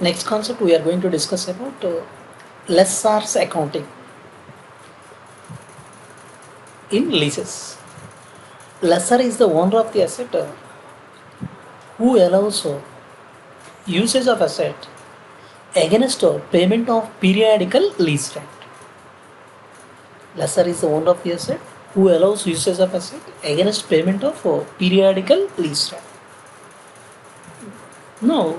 Next concept we are going to discuss about lessors accounting in leases. Lessor is the owner of the asset who allows usage of asset against payment of periodical lease rent. Lessor is the owner of the asset who allows usage of asset against payment of periodical lease rent. Now,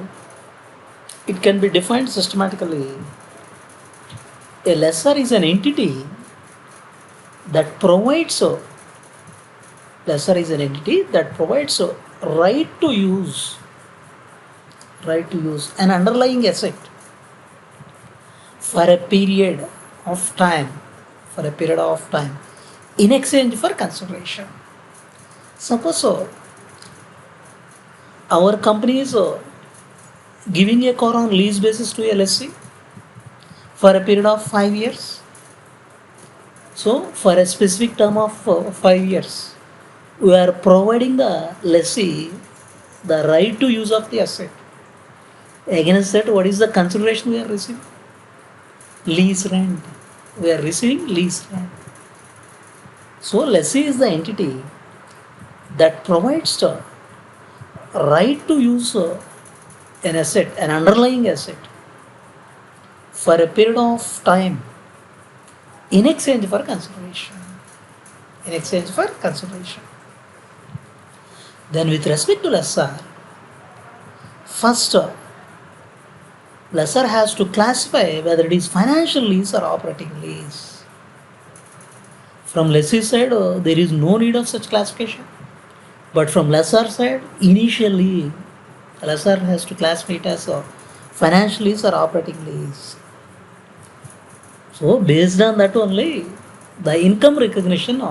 it can be defined systematically. A lessor is an entity that provides lessor is an entity that provides right to use an underlying asset for a period of time in exchange for consideration. Suppose our company is giving a car on lease basis to a lessee for a period of 5 years. So for a specific term of 5 years, we are providing the lessee the right to use of the asset. Against that, what is the consideration we are receiving? Lease rent. We are receiving lease rent. So lessee is the entity that provides the right to use an asset, an underlying asset, for a period of time in exchange for consideration. Then with respect to lessor, first lessor has to classify whether it is financial lease or operating lease. From lessee side, there is no need of such classification. But from lessor side, initially, lessor has to classify it as a financial lease or operating lease. So based on that only, the income recognition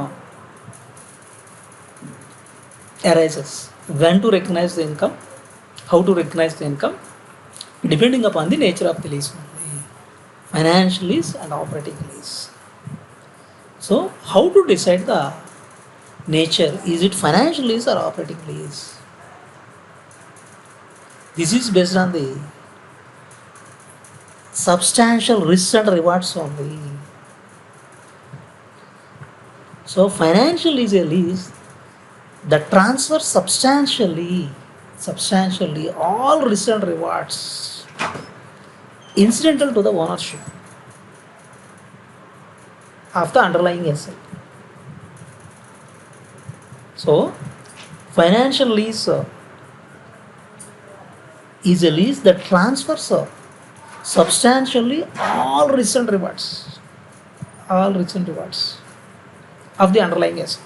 arises. When to recognize the income, how to recognize the income, depending upon the nature of the lease only. Financial lease and operating lease. So how to decide the nature? Is it financial lease or operating lease? This is based on the substantial risks and rewards only. So financial is a lease that transfers substantially all risks and rewards incidental to the ownership of the underlying asset. So financial lease is a lease that transfers substantially all risks and rewards of the underlying asset.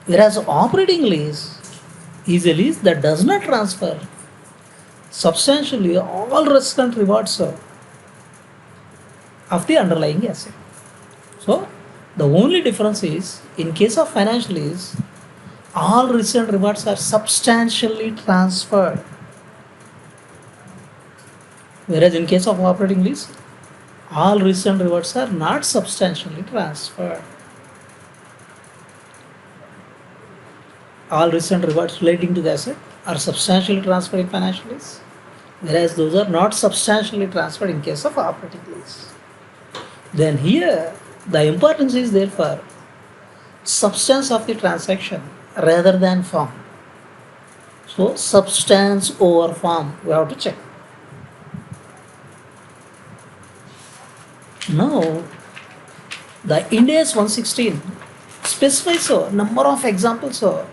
Whereas operating lease is a lease that does not transfer substantially all risks and rewards of the underlying asset. So the only difference is, in case of financial lease, all risks and rewards are substantially transferred. Whereas in case of operating lease, all risks and rewards are not substantially transferred. All risks and rewards relating to the asset are substantially transferred in financial lease, whereas those are not substantially transferred in case of operating lease. Then here, the importance is therefore substance of the transaction rather than form. So substance over form, we have to check. Now, the Ind AS 116 specifies a number of examples for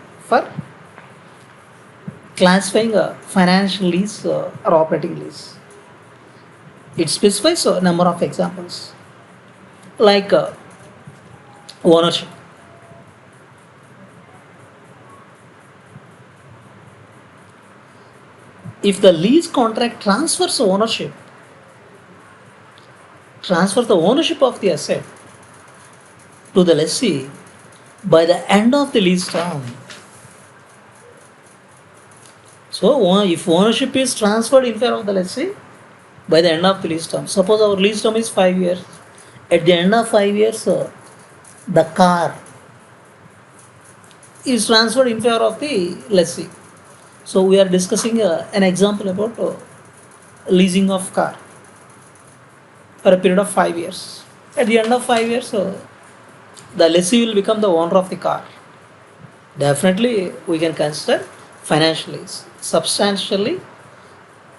classifying a financial lease or operating lease. It specifies a number of examples like ownership. If the lease contract transfers the ownership of the asset to the lessee by the end of the lease term. So if ownership is transferred in favor of the lessee by the end of the lease term, suppose our lease term is 5 years, at the end of 5 years, the car is transferred in favor of the lessee. So we are discussing an example about leasing of car for a period of 5 years. At the end of 5 years, the lessee will become the owner of the car. Definitely, we can consider financially, substantially,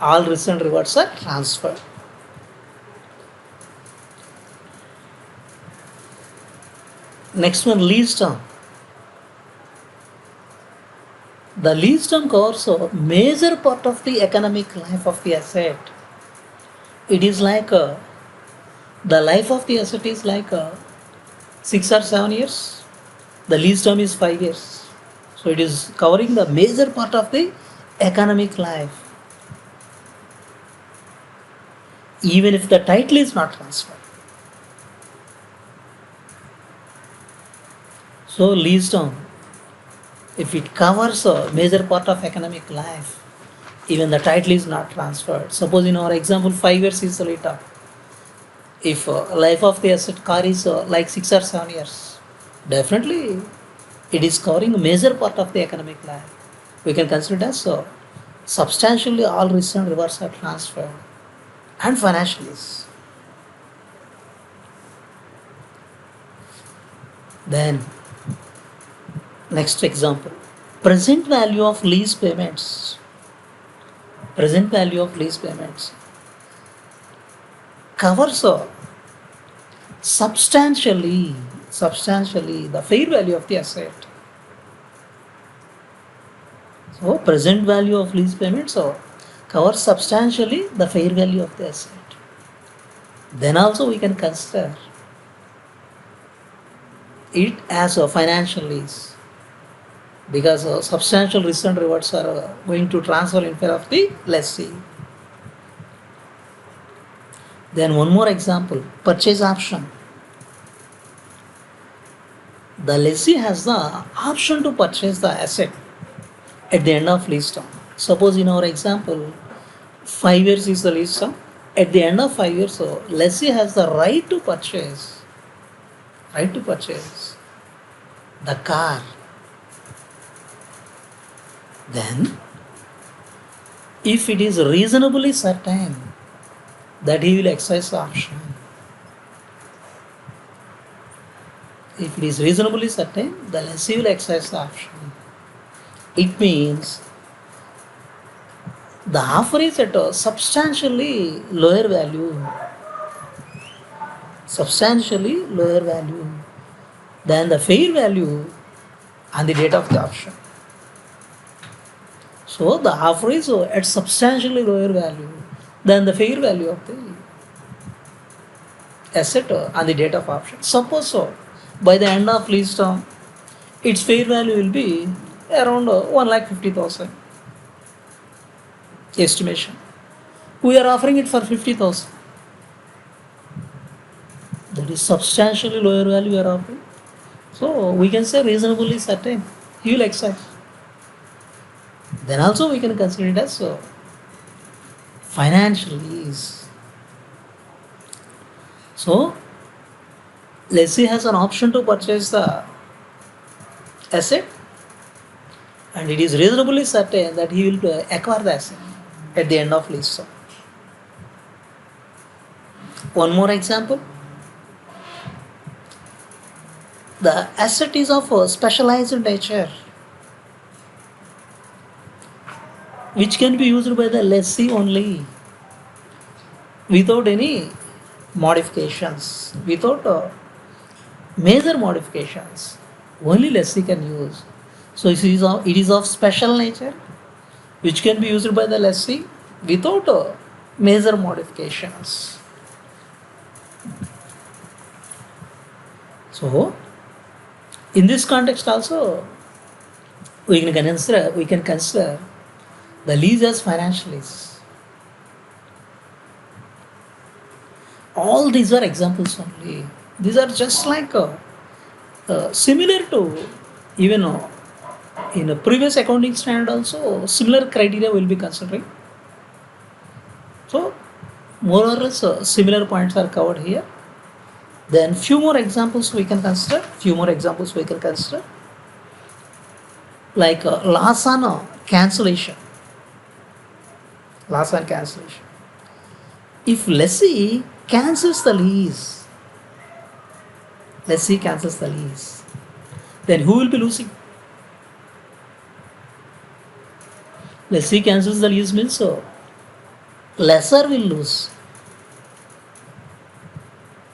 all risks and rewards are transferred. Next one, lease term. The lease term covers a major part of the economic life of the asset. It is like the life of the asset is like 6 or 7 years. The lease term is 5 years. So it is covering the major part of the economic life, even if the title is not transferred. So lease term, if it covers a major part of economic life, even the title is not transferred. Suppose in our example, 5 years is later. If life of the asset car is like 6 or 7 years, definitely it is covering a major part of the economic life. We can consider it as substantially all risks and rewards are transferred, and financially. Then next example, present value of lease payments. Present value of lease payments covers substantially the fair value of the asset. So present value of lease payments covers substantially the fair value of the asset. Then also we can consider it as a financial lease, because substantial risks and rewards are going to transfer in favor of the lessee. Then one more example, purchase option. The lessee has the option to purchase the asset at the end of lease term. Suppose in our example, 5 years is the lease term. At the end of 5 years, lessee has the right to purchase the car. Then, if it is reasonably certain that he will exercise the option, if it is reasonably certain, the lessee will exercise the option. It means the offer is at a substantially lower value than the fair value on the date of the option. So the offer is at substantially lower value than the fair value of the asset on the date of option. Suppose by the end of lease term, its fair value will be around 1,50,000 estimation. We are offering it for 50,000. That is substantially lower value we are offering. So we can say reasonably certain he will exercise. Then also we can consider it as financial lease. So lessee has an option to purchase the asset, and it is reasonably certain that he will acquire the asset at the end of lease term. One more example. The asset is of a specialized nature, which can be used by the lessee only without any modifications, without major modifications. Only lessee can use. So it is of special nature, which can be used by the lessee without major modifications. So in this context also, we can consider the lease as financial lease. All these are examples only. These are just like similar to even in a previous accounting standard also similar criteria will be considering. So more or less similar points are covered here. Then few more examples we can consider. Like loss on cancellation. Loss on cancellation. If lessee cancels the lease, then who will be losing? Lessee cancels the lease means lessor will lose.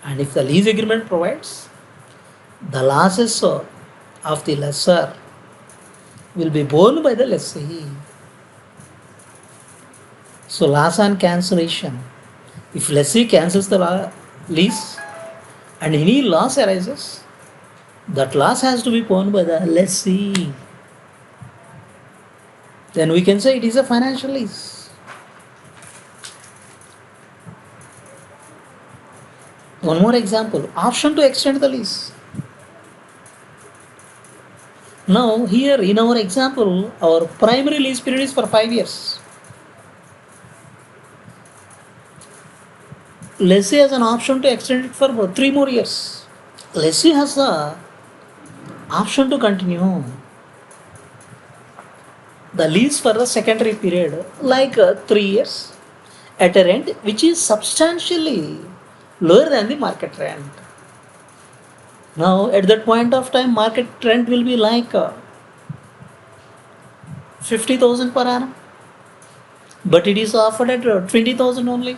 And if the lease agreement provides, the losses of the lessor will be borne by the lessee. So loss on cancellation. If lessee cancels the lease and any loss arises, that loss has to be borne by the lessee. Then we can say it is a financial lease. One more example, option to extend the lease. Now here in our example, our primary lease period is for 5 years. Lessee has an option to extend it for 3 more years. Lessee has the option to continue the lease for the secondary period like 3 years at a rent which is substantially lower than the market rent. Now at that point of time market rent will be like 50,000 per annum, but it is offered at 20,000 only.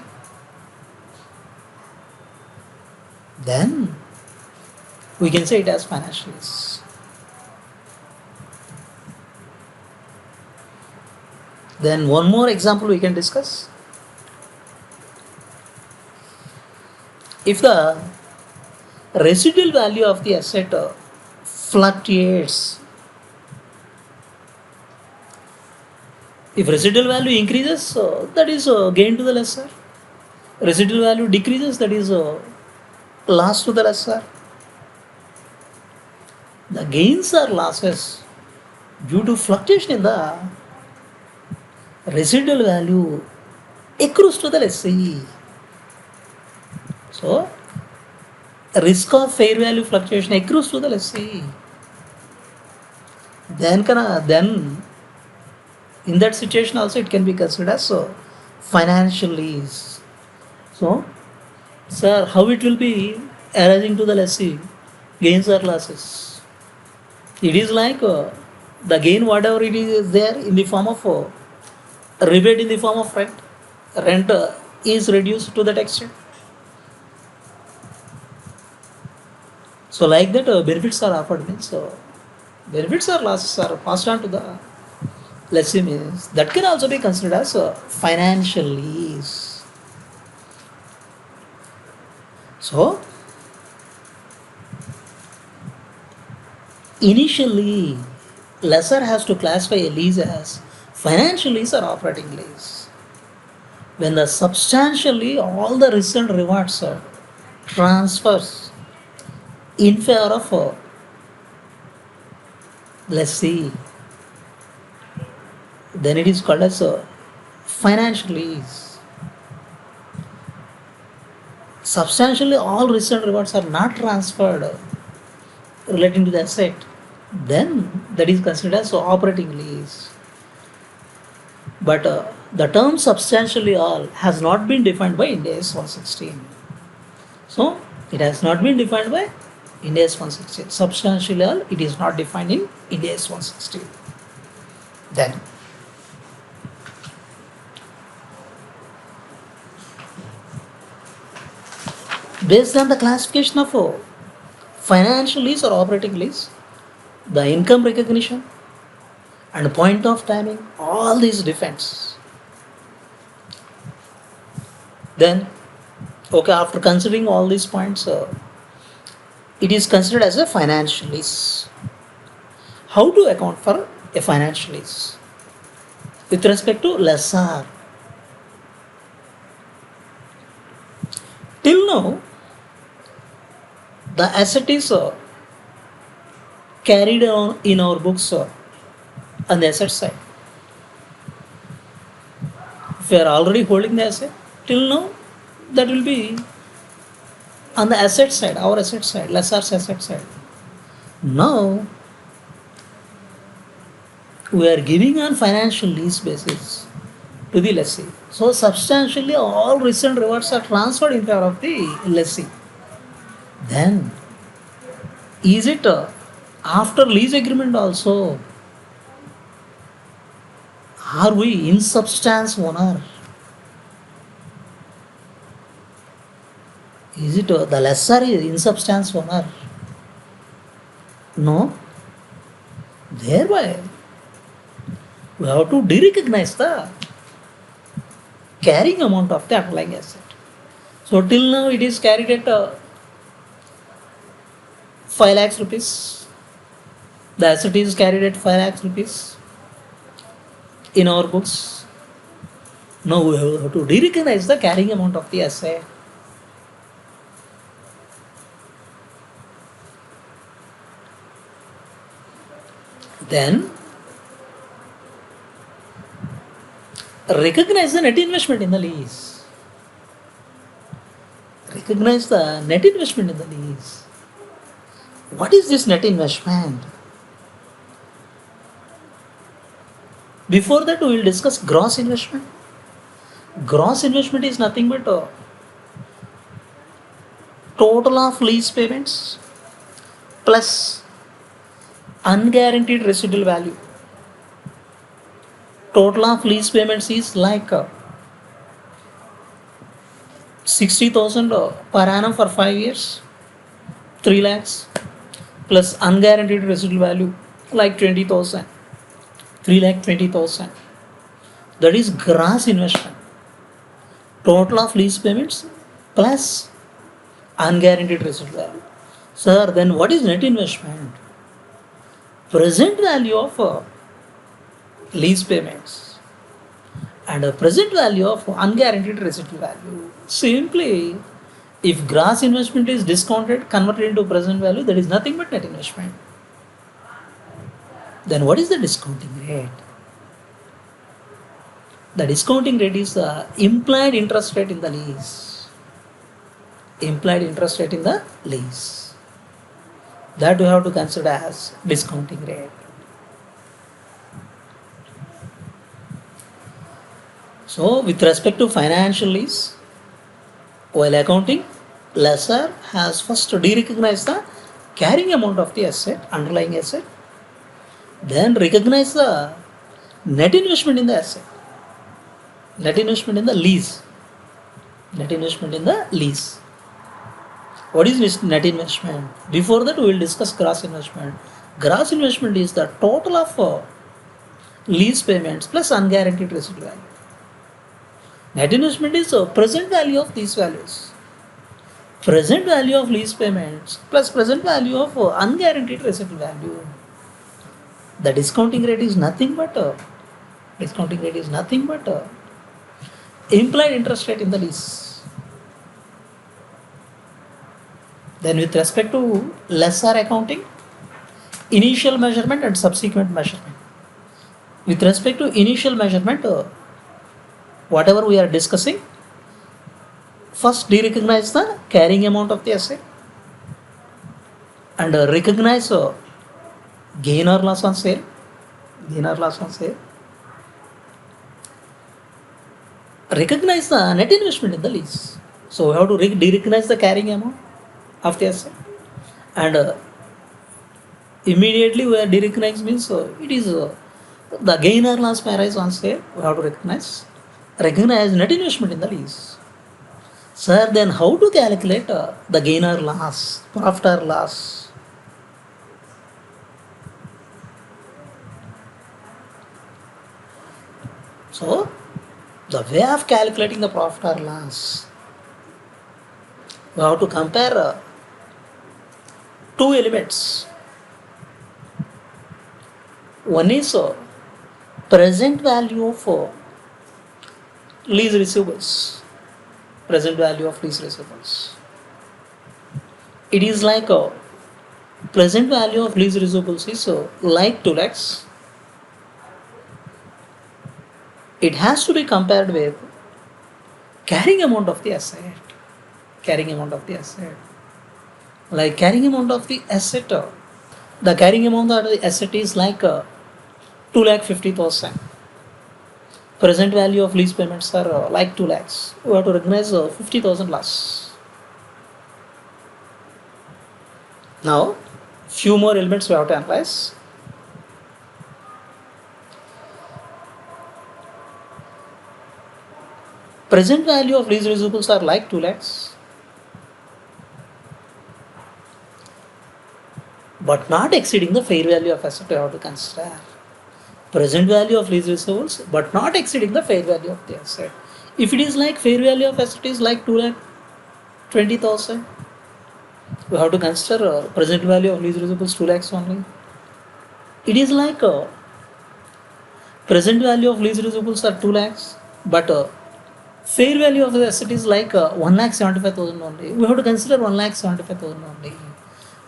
Then we can say it as financial lease. Then one more example we can discuss. If the residual value of the asset fluctuates, if residual value increases, that is gain to the lessor. Residual value decreases, that is loss to the lessor. The gains or losses due to fluctuation in the residual value accrues to the lessee. So, risk of fair value fluctuation accrues to the lessee. Then in that situation also it can be considered as financial lease. So, sir, how it will be arising to the lessee? Gains or losses? It is like the gain whatever it is there in the form of rebate in the form of rent. Rent is reduced to that extent. So like that benefits are offered means benefits or losses are passed on to the lessee means that can also be considered as financial lease. So initially lessor has to classify a lease as financial lease or operating lease. When the substantially all the risks and rewards transfers in favor of lessee, then it is called as financial lease. Substantially all risks and rewards are not transferred relating to the asset, then that is considered as operating lease. But the term substantially all has not been defined by Ind AS 116. So it has not been defined by Ind AS 116. Substantially all, it is not defined in Ind AS 116. Then based on the classification of financial lease or operating lease, the income recognition and point of timing, all these depends. Then, okay, after considering all these points, it is considered as a financial lease. How to account for a financial lease? With respect to lessor, till now, the asset is carried on in our books on the asset side. If we are already holding the asset, till now that will be on the asset side, our asset side, lessor's asset side. Now, we are giving on financial lease basis to the lessee. So substantially all recent rewards are transferred in favor of the lessee. Then is it after lease agreement also are we in substance owner? Is it the lessor is in substance owner? No. Thereby we have to de-recognize the carrying amount of the underlying asset. So till now it is carried at 5 lakhs rupees. The asset is carried at 5 lakhs rupees in our books. Now we have to de-recognize the carrying amount of the asset. Then recognize the net investment in the lease. Recognize the net investment in the lease. What is this net investment? Before that, we will discuss gross investment. Gross investment is nothing but total of lease payments plus unguaranteed residual value. Total of lease payments is like 60,000 per annum for 5 years, 3 lakhs, plus unguaranteed residual value like 20,000, 3 lakh 20,000. That is gross investment. Total of lease payments plus unguaranteed residual value. Sir, then what is net investment? Present value of lease payments and a present value of unguaranteed residual value. Simply, if gross investment is discounted, converted into present value, that is nothing but net investment. Then what is the discounting rate? The discounting rate is the implied interest rate in the lease. Implied interest rate in the lease. That we have to consider as discounting rate. So, with respect to financial lease, while accounting, lessor has first to de-recognize the carrying amount of the asset, underlying asset, then recognize the net investment in the asset, net investment in the lease, net investment in the lease. What is this net investment? Before that, we will discuss gross investment. Gross investment is the total of lease payments plus unguaranteed residual value. Net investment is present value of these values. Present value of lease payments plus present value of unguaranteed residual value. The discounting rate is nothing but implied interest rate in the lease. Then with respect to lessor accounting, initial measurement and subsequent measurement. With respect to initial measurement, whatever we are discussing, first de-recognize the carrying amount of the asset and recognize gain or loss on sale. Gain or loss on sale. Recognize the net investment in the lease. So we have to de-recognize the carrying amount of the asset and immediately we are de-recognize means it is the gain or loss may arise on sale. We have to recognize net investment in the lease. Sir, then how to calculate the gain or loss, profit or loss? So, the way of calculating the profit or loss, we have to compare two elements. One is present value of lease receivables. Present value of lease receivables. It is like present value of lease receivables is like 2 lakhs. It has to be compared with carrying amount of the asset. Carrying amount of the asset. Like carrying amount of the asset. The carrying amount of the asset is like 2,50,000. Present value of lease payments are like 2 lakhs. We have to recognize 50,000 loss. Now, few more elements we have to analyze. Present value of lease receivables are like 2 lakhs, but not exceeding the fair value of asset we have to consider. Present value of lease receivables, but not exceeding the fair value of the asset. If it is like fair value of asset is like 2,20,000, we have to consider present value of lease receivables 2 lakhs only. It is like present value of lease receivables are 2 lakhs, but fair value of the asset is like 1,75,000 only. We have to consider 1,75,000 only.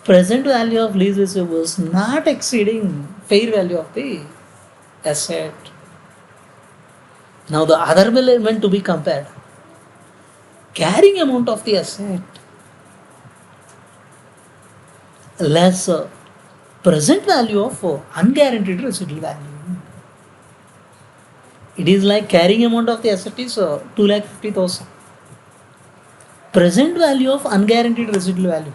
Present value of lease receivables not exceeding fair value of the asset. Now the other element to be compared, carrying amount of the asset less present value of unguaranteed residual value. It is like carrying amount of the asset is 2,50,000. Present value of unguaranteed residual value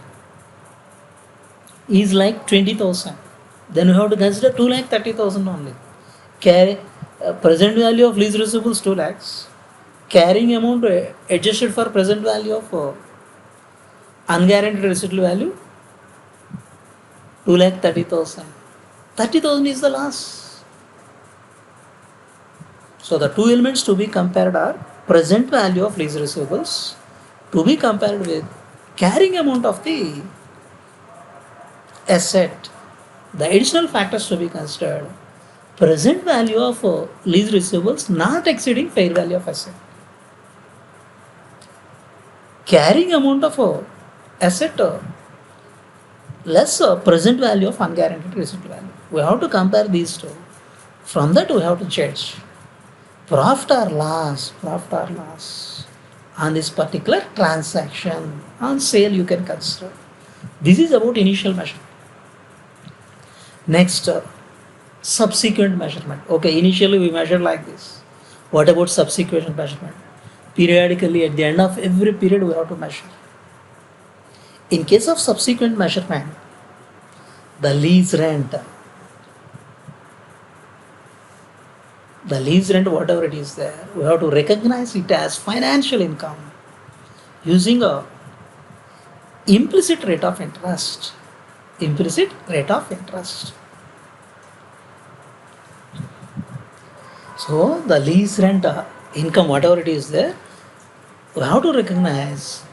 is like 20,000. Then we have to consider 2,30,000 only. Present value of lease receivables 2 lakhs. Carrying amount adjusted for present value of unguaranteed residual value 2,30,000. 30,000 is the loss. So the two elements to be compared are present value of lease receivables to be compared with carrying amount of the asset. The additional factors to be considered, present value of lease receivables not exceeding fair value of asset. Carrying amount of asset less present value of unguaranteed residual value. We have to compare these two. From that we have to judge profit or loss on this particular transaction. On sale you can consider. This is about initial measurement. Next, subsequent measurement. Okay, initially we measured like this. What about subsequent measurement? Periodically, at the end of every period, we have to measure. In case of subsequent measurement, the lease rent, whatever it is there, we have to recognize it as financial income using a implicit rate of interest. So the lease rent income, whatever it is there, we have to recognize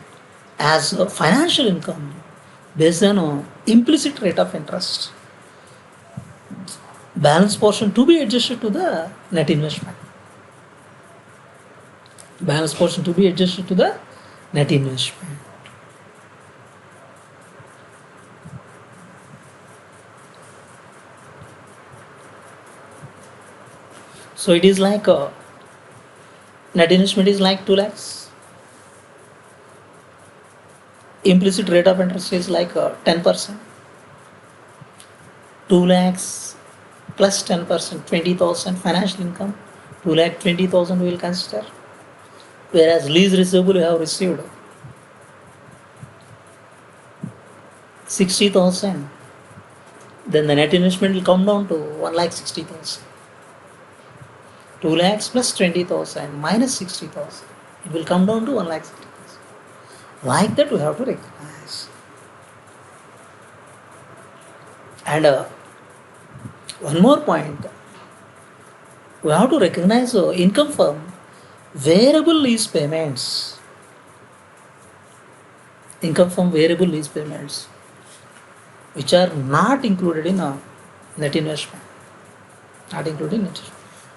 as a financial income based on a implicit rate of interest. Balance portion to be adjusted to the net investment. So it is like net investment is like 2 lakhs. Implicit rate of interest is like 10%. 2 lakhs plus 10%, 20,000 financial income. 2,20,000 we will consider. Whereas lease receivable you have received 60,000. Then the net investment will come down to 1,60,000. 2 lakhs plus 20,000 minus 60,000. It will come down to 1,60,000. Like that we have to recognize. And one more point. We have to recognize income from variable lease payments. Which are not included in net investment.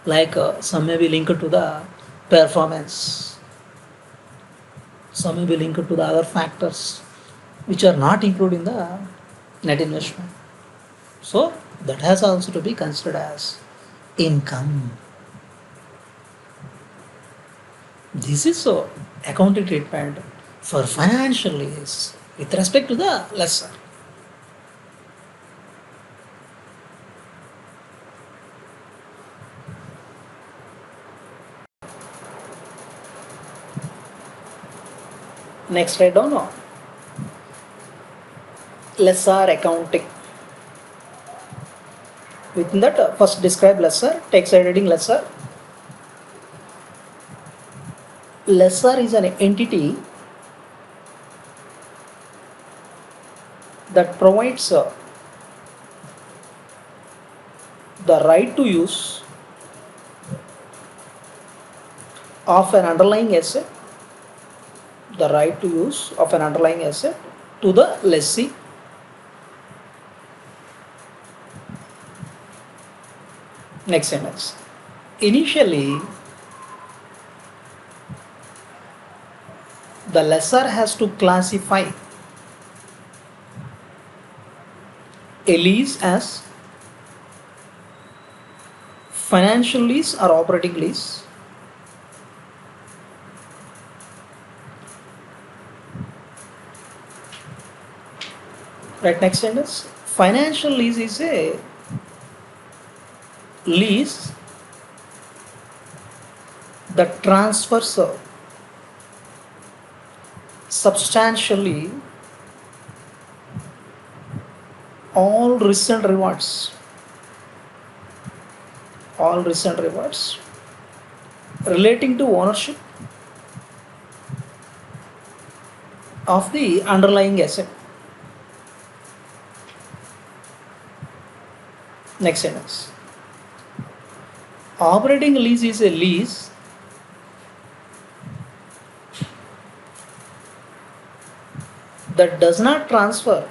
Like some may be linked to the performance, some may be linked to the other factors which are not included in the net investment. So that has also to be considered as income. This is accounting treatment for financial lease with respect to the lessor. Next, write down lessor accounting. Within that, first describe lessor. Take side heading lessor. Lessor is an entity that provides the right to use of an underlying asset, the right to use of an underlying asset to the lessee. Next sentence. Initially, the lessor has to classify a lease as financial lease or operating lease. Right, next sentence. Financial lease is a lease that transfers substantially all recent rewards relating to ownership of the underlying asset. Next sentence. Operating lease is a lease that does not transfer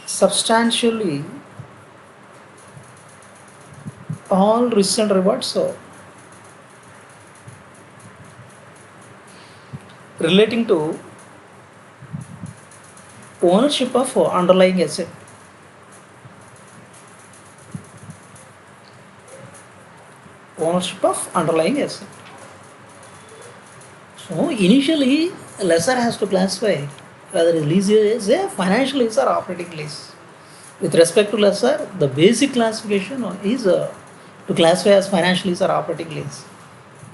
substantially all recent rewards relating to ownership of underlying asset. Ownership of underlying asset. So initially, lessor has to classify whether a lease is a financial lease or operating lease. With respect to lessor, the basic classification is to classify as financial lease or operating lease.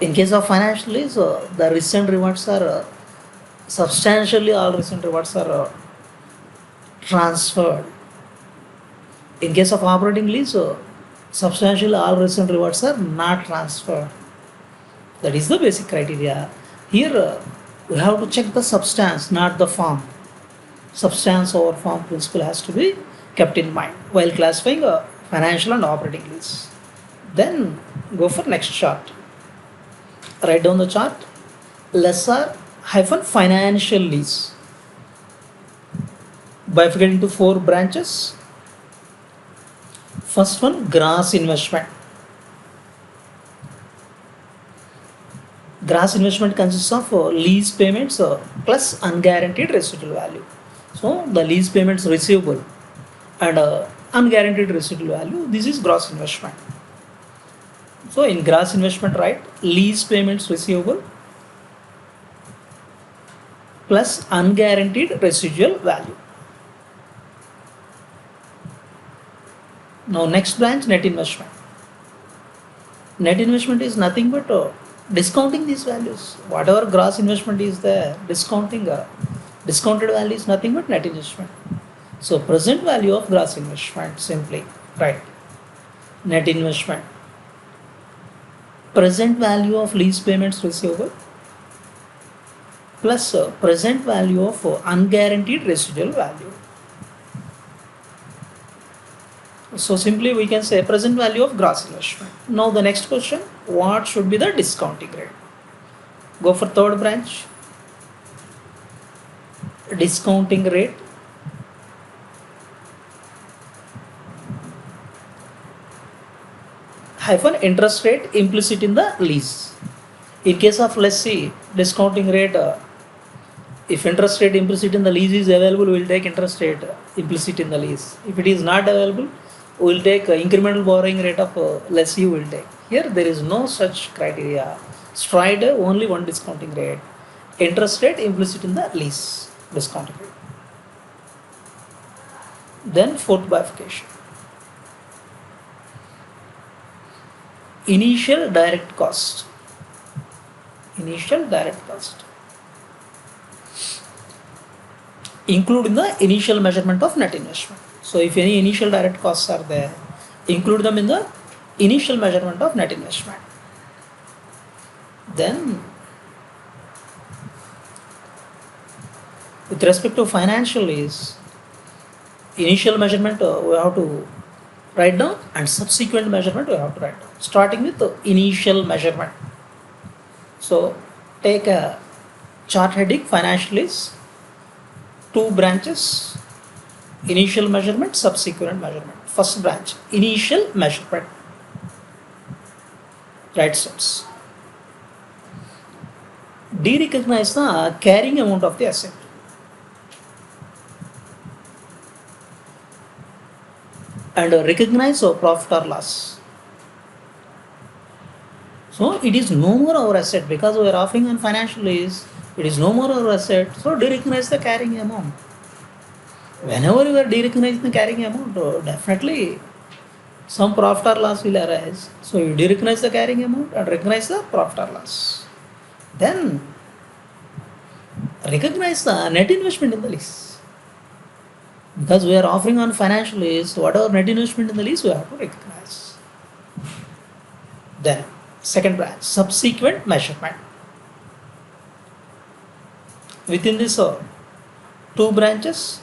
In case of financial lease, the recent rewards are substantially all recent rewards are transferred. In case of operating lease, substantially all recent rewards are not transferred. That is the basic criteria. Here we have to check the substance, not the form. Substance over form principle has to be kept in mind while classifying a financial and operating lease. Then go for next chart. Write down the chart. Lessor hyphen financial lease. Bifurcate into 4 branches. First one, gross investment. Gross investment consists of lease payments plus unguaranteed residual value. So the lease payments receivable and unguaranteed residual value, this is gross investment. So in gross investment, write lease payments receivable plus unguaranteed residual value. Now next branch, net investment. Net investment is nothing but discounting these values. Whatever gross investment is there, discounted value is nothing but net investment. So present value of gross investment, simply right. Net investment. Present value of lease payments receivable plus present value of unguaranteed residual value. So simply we can say present value of gross investment. Now the next question, what should be the discounting rate? Go for third branch. Discounting rate hyphen interest rate implicit in the lease. In case of lessee, discounting rate, if interest rate implicit in the lease is available, we will take interest rate implicit in the lease. If it is not available, we will take incremental borrowing rate of lessee will take. Here there is no such criteria. Stride only one discounting rate. Interest rate implicit in the lease discounting rate. Then fourth bifurcation. Initial direct cost. Initial direct cost. Include in the initial measurement of net investment. So if any initial direct costs are there, include them in the initial measurement of net investment. Then with respect to financial lease, initial measurement we have to write down, and subsequent measurement we have to write down. Starting with the initial measurement. So take a chart heading financial lease, 2 branches, initial measurement, subsequent measurement. First branch, initial measurement. Right steps. De-recognize the carrying amount of the asset. And recognize profit or loss. So it is no more our asset because we are offering on financial lease. It is no more our asset. So de-recognize the carrying amount. Whenever you are de-recognizing the carrying amount, definitely some profit or loss will arise. So you de-recognize the carrying amount and recognize the profit or loss. Then recognize the net investment in the lease. Because we are offering on financial lease, whatever net investment in the lease we have to recognize. Then second branch, subsequent measurement. Within this 2 branches,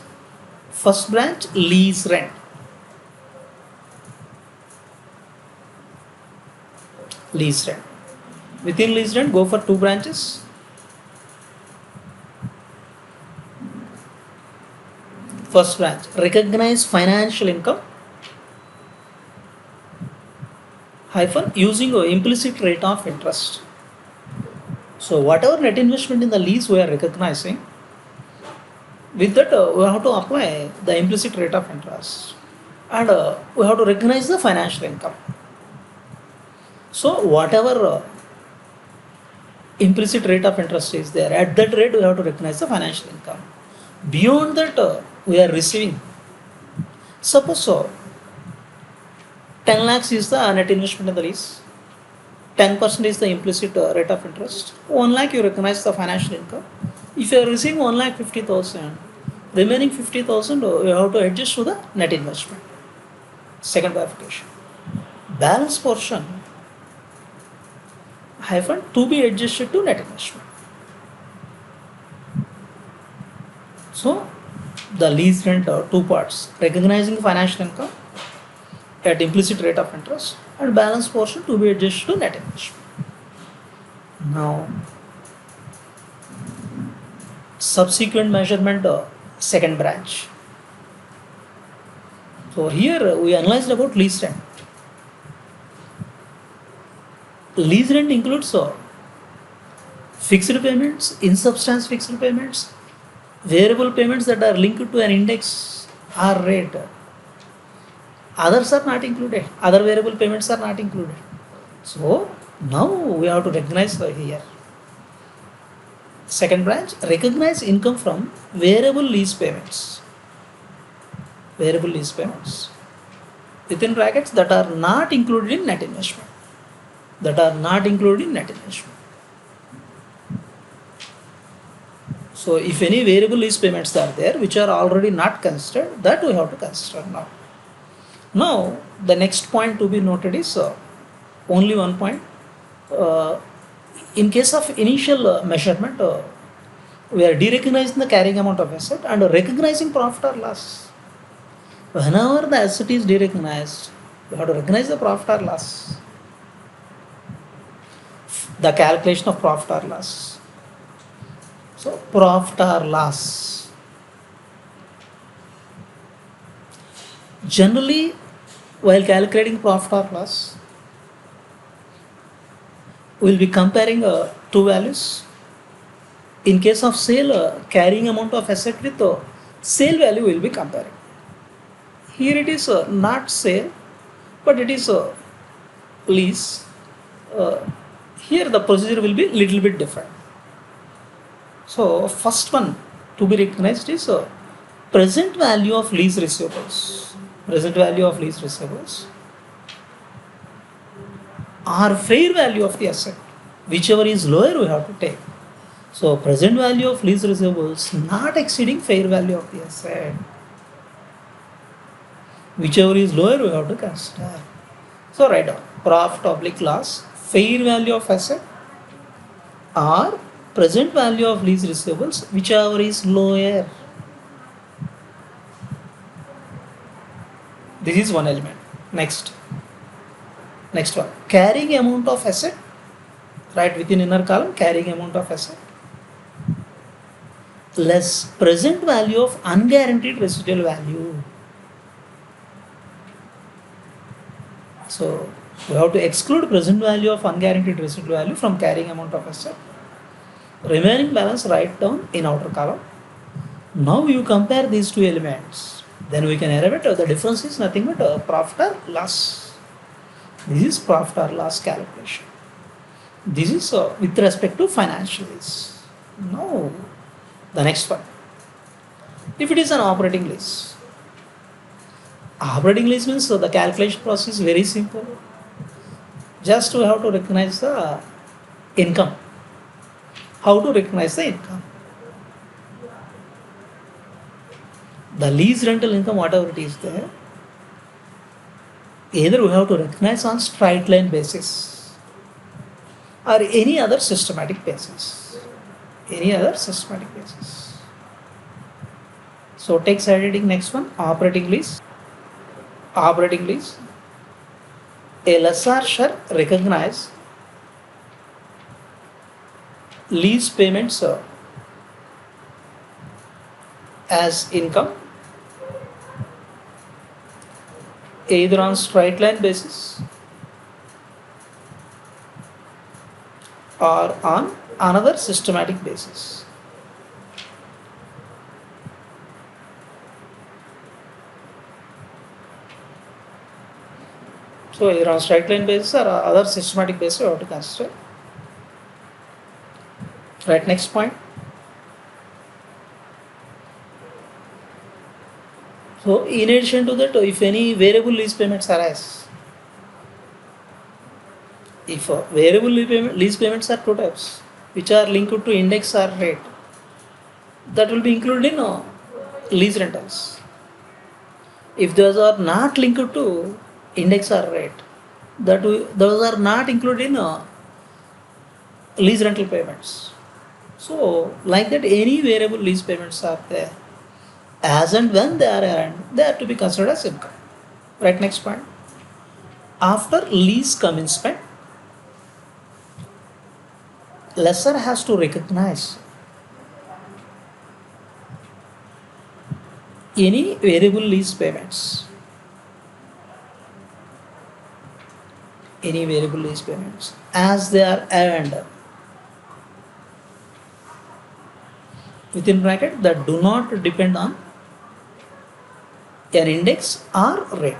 first branch, lease rent. Lease rent. Within lease rent, go for 2 branches. First branch, recognize financial income hyphen using an implicit rate of interest. So whatever net investment in the lease we are recognizing, with that we have to apply the implicit rate of interest, and we have to recognize the financial income. So whatever implicit rate of interest is there, at that rate we have to recognize the financial income. Beyond that we are receiving, suppose 10 lakhs is the net investment in the lease, 10% is the implicit rate of interest, 1 lakh you recognize the financial income. If you are receiving 1,50,000, remaining 50,000 you have to adjust to the net investment. Second bifurcation, balance portion hyphen to be adjusted to net investment. So the lease rent 2 parts, recognizing financial income at implicit rate of interest, and balance portion to be adjusted to net investment. Now subsequent measurement, second branch. So here we analyzed about lease rent. Lease rent includes fixed payments, in substance fixed payments, variable payments that are linked to an index or rate. Others are not included. Other variable payments are not included. So now we have to recognize here. Second branch, recognize income from variable lease payments. Variable lease payments within brackets that are not included in net investment. That are not included in net investment. So if any variable lease payments are there which are already not considered, that we have to consider now. Now the next point to be noted is only one point. In case of initial measurement, we are de-recognizing the carrying amount of asset and recognizing profit or loss. Whenever the asset is de-recognized, we have to recognize the profit or loss. The calculation of profit or loss. So profit or loss. Generally, while calculating profit or loss, we will be comparing 2 values. In case of sale, carrying amount of asset with sale value will be comparing. Here it is not sale, but it is lease. Here the procedure will be little bit different. So first one to be recognized is present value of lease receivables. Present value of lease receivables or fair value of the asset. Whichever is lower, we have to take. So present value of lease receivables not exceeding fair value of the asset. Whichever is lower, we have to consider. So write down profit oblique loss, fair value of asset, or present value of lease receivables, whichever is lower. This is one element. Next one, carrying amount of asset. Right within inner column, carrying amount of asset less present value of unguaranteed residual value. So we have to exclude present value of unguaranteed residual value from carrying amount of asset. Remaining balance write down in outer column. Now you compare these two elements. Then we can arrive at the difference is nothing but profit or loss. This is profit or loss calculation. This is with respect to financials. Now the next one. If it is an operating lease. Operating lease means the calculation process is very simple. Just we have to recognize the income. How to recognize the income? The lease rental income, whatever it is there, either we have to recognize on straight line basis or any other systematic basis. Any other systematic basis. So take side heading next one, operating lease. Operating lease. A lessor shall recognize lease payments as income either on straight line basis or on another systematic basis. So either on straight line basis or other systematic basis you have to consider. Right, next point. So in addition to that, if any variable lease payments arise, if variable lease payments are two types, which are linked to index or rate, that will be included in lease rentals. If those are not linked to index or rate, those are not included in lease rental payments. So like that, any variable lease payments are there. As and when they are earned, they are to be considered as income. Right, next point. After lease commencement, lessor has to recognize any variable lease payments. Any variable lease payments as they are earned within bracket that do not depend on an index or rate.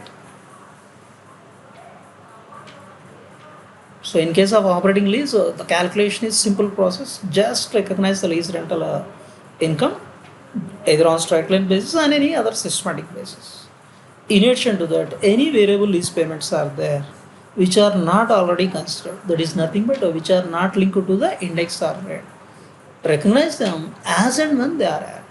So in case of operating lease, the calculation is simple process. Just recognize the lease rental income either on straight line basis or on any other systematic basis. In addition to that, any variable lease payments are there which are not already considered. That is nothing but which are not linked to the index or rate. Recognize them as and when they are earned.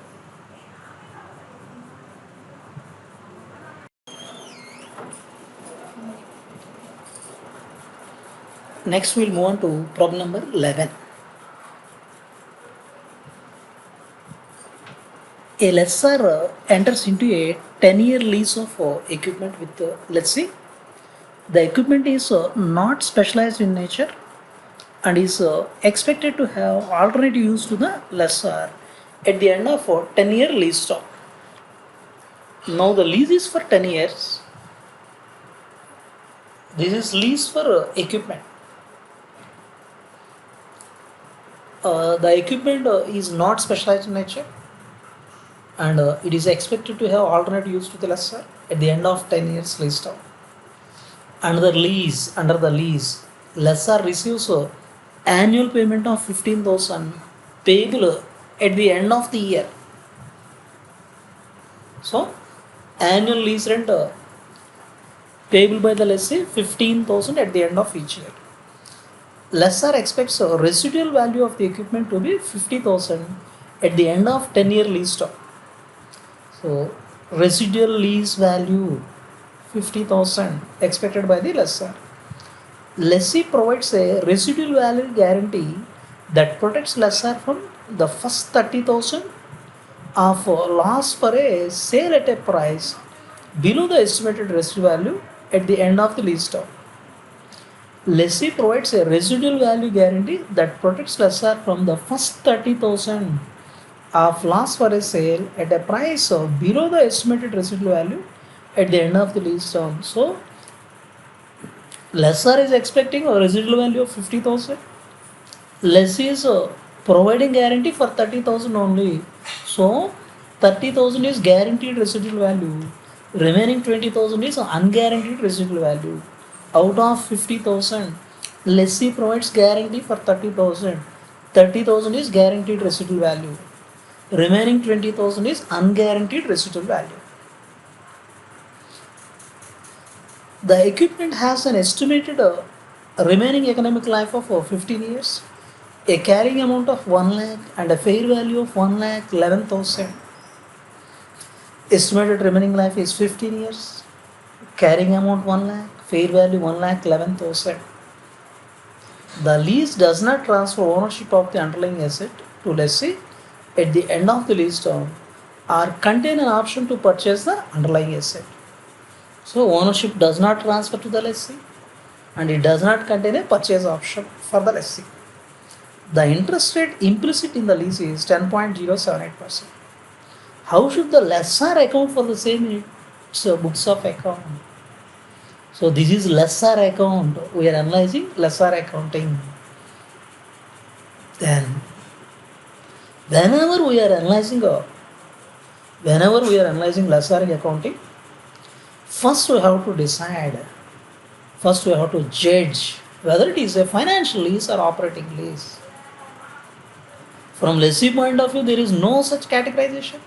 Next, we'll move on to problem number 11. A lessor enters into a 10-year lease of equipment with, let's see, the equipment is not specialized in nature and is expected to have alternate use to the lessor at the end of a 10-year lease term. Now the lease is for 10 years. This is lease for equipment. The equipment is not specialized in nature and it is expected to have alternate use to the lessor at the end of 10 years lease term. Under the lease, lessor receives annual payment of 15,000 payable at the end of the year. So annual lease rent payable by the lessee 15,000 at the end of each year. lessor expects a residual value of the equipment to be 50,000 at the end of 10-year lease term. So residual lease value 50,000 expected by the lessor. Lessee provides a residual value guarantee that protects lessor from the first 30,000 of loss for a sale at a price below the estimated residual value at the end of the lease term. Lessee provides a residual value guarantee that protects lessor from the first 30,000 of loss for a sale at a price below the estimated residual value at the end of the lease term. So, lessor is expecting a residual value of 50,000. Lessee is providing guarantee for 30,000 only. So, 30,000 is guaranteed residual value. Remaining 20,000 is unguaranteed residual value. Out of 50,000, lessee provides guarantee for 30,000. 30,000 is guaranteed residual value. Remaining 20,000 is unguaranteed residual value. The equipment has an estimated remaining economic life of 15 years, a carrying amount of 1 lakh and a fair value of 1 lakh 11,000. Estimated remaining life is 15 years, carrying amount 1 lakh, fair value 1 lakh 11,000. The lease does not transfer ownership of the underlying asset to lessee at the end of the lease term or contain an option to purchase the underlying asset. So ownership does not transfer to the lessee and it does not contain a purchase option for the lessee. The interest rate implicit in the lease is 10.078%. How should the lessor account for the same in its books of account? So this is lessor account. We are analyzing lessor accounting. Then whenever we are analyzing lessor accounting, first we have to decide, first we have to judge whether it is a financial lease or operating lease. From lessee point of view, there is no such categorization.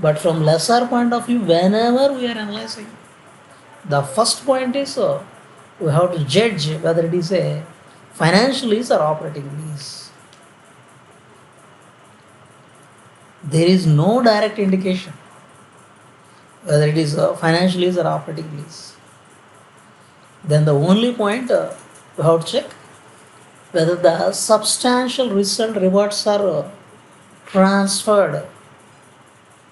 But from lessor point of view, whenever we are analyzing, the first point is we have to judge whether it is a financial lease or operating lease. There is no direct indication whether it is a financial lease or operating lease. Then the only point we have to check whether the substantial risk and rewards are transferred.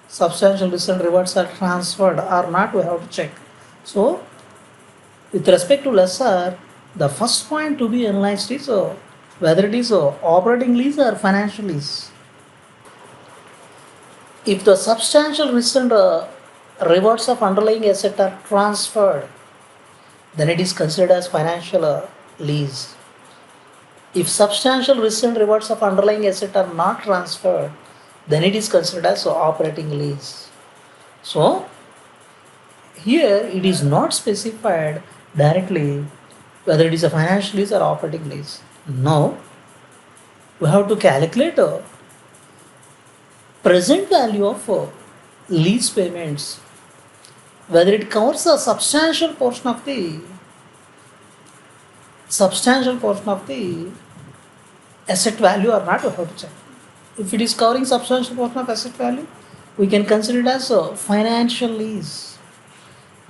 Substantial risk and rewards are transferred or not, we have to check. So, with respect to lessor, the first point to be analyzed is whether it is operating lease or financial lease. If the substantial risk and rewards of underlying asset are transferred, then it is considered as financial lease. If substantial risk and rewards of underlying asset are not transferred, then it is considered as operating lease. So, here it is not specified directly whether it is a financial lease or operating lease. Now, we have to calculate a present value of lease payments, whether it covers a substantial portion of the asset value or not, we have to check. If it is covering substantial portion of asset value, we can consider it as a financial lease.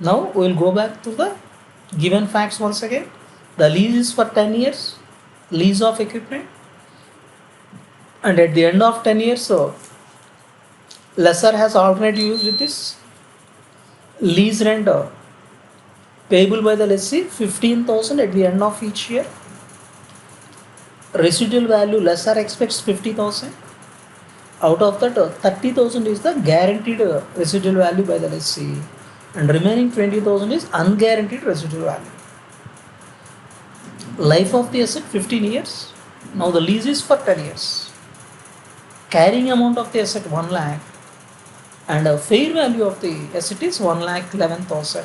Now we will go back to the given facts once again. The lease is for 10 years, lease of equipment, and at the end of 10 years, lessor has alternate use with this lease rent payable by the lessee 15,000 at the end of each year. Residual value lessor expects 50,000. Out of that, 30,000 is the guaranteed residual value by the lessee, and remaining 20,000 is unguaranteed residual value. Life of the asset 15 years. Now the lease is for 10 years. Carrying amount of the asset 1 lakh and a fair value of the asset is 1 lakh 11,000.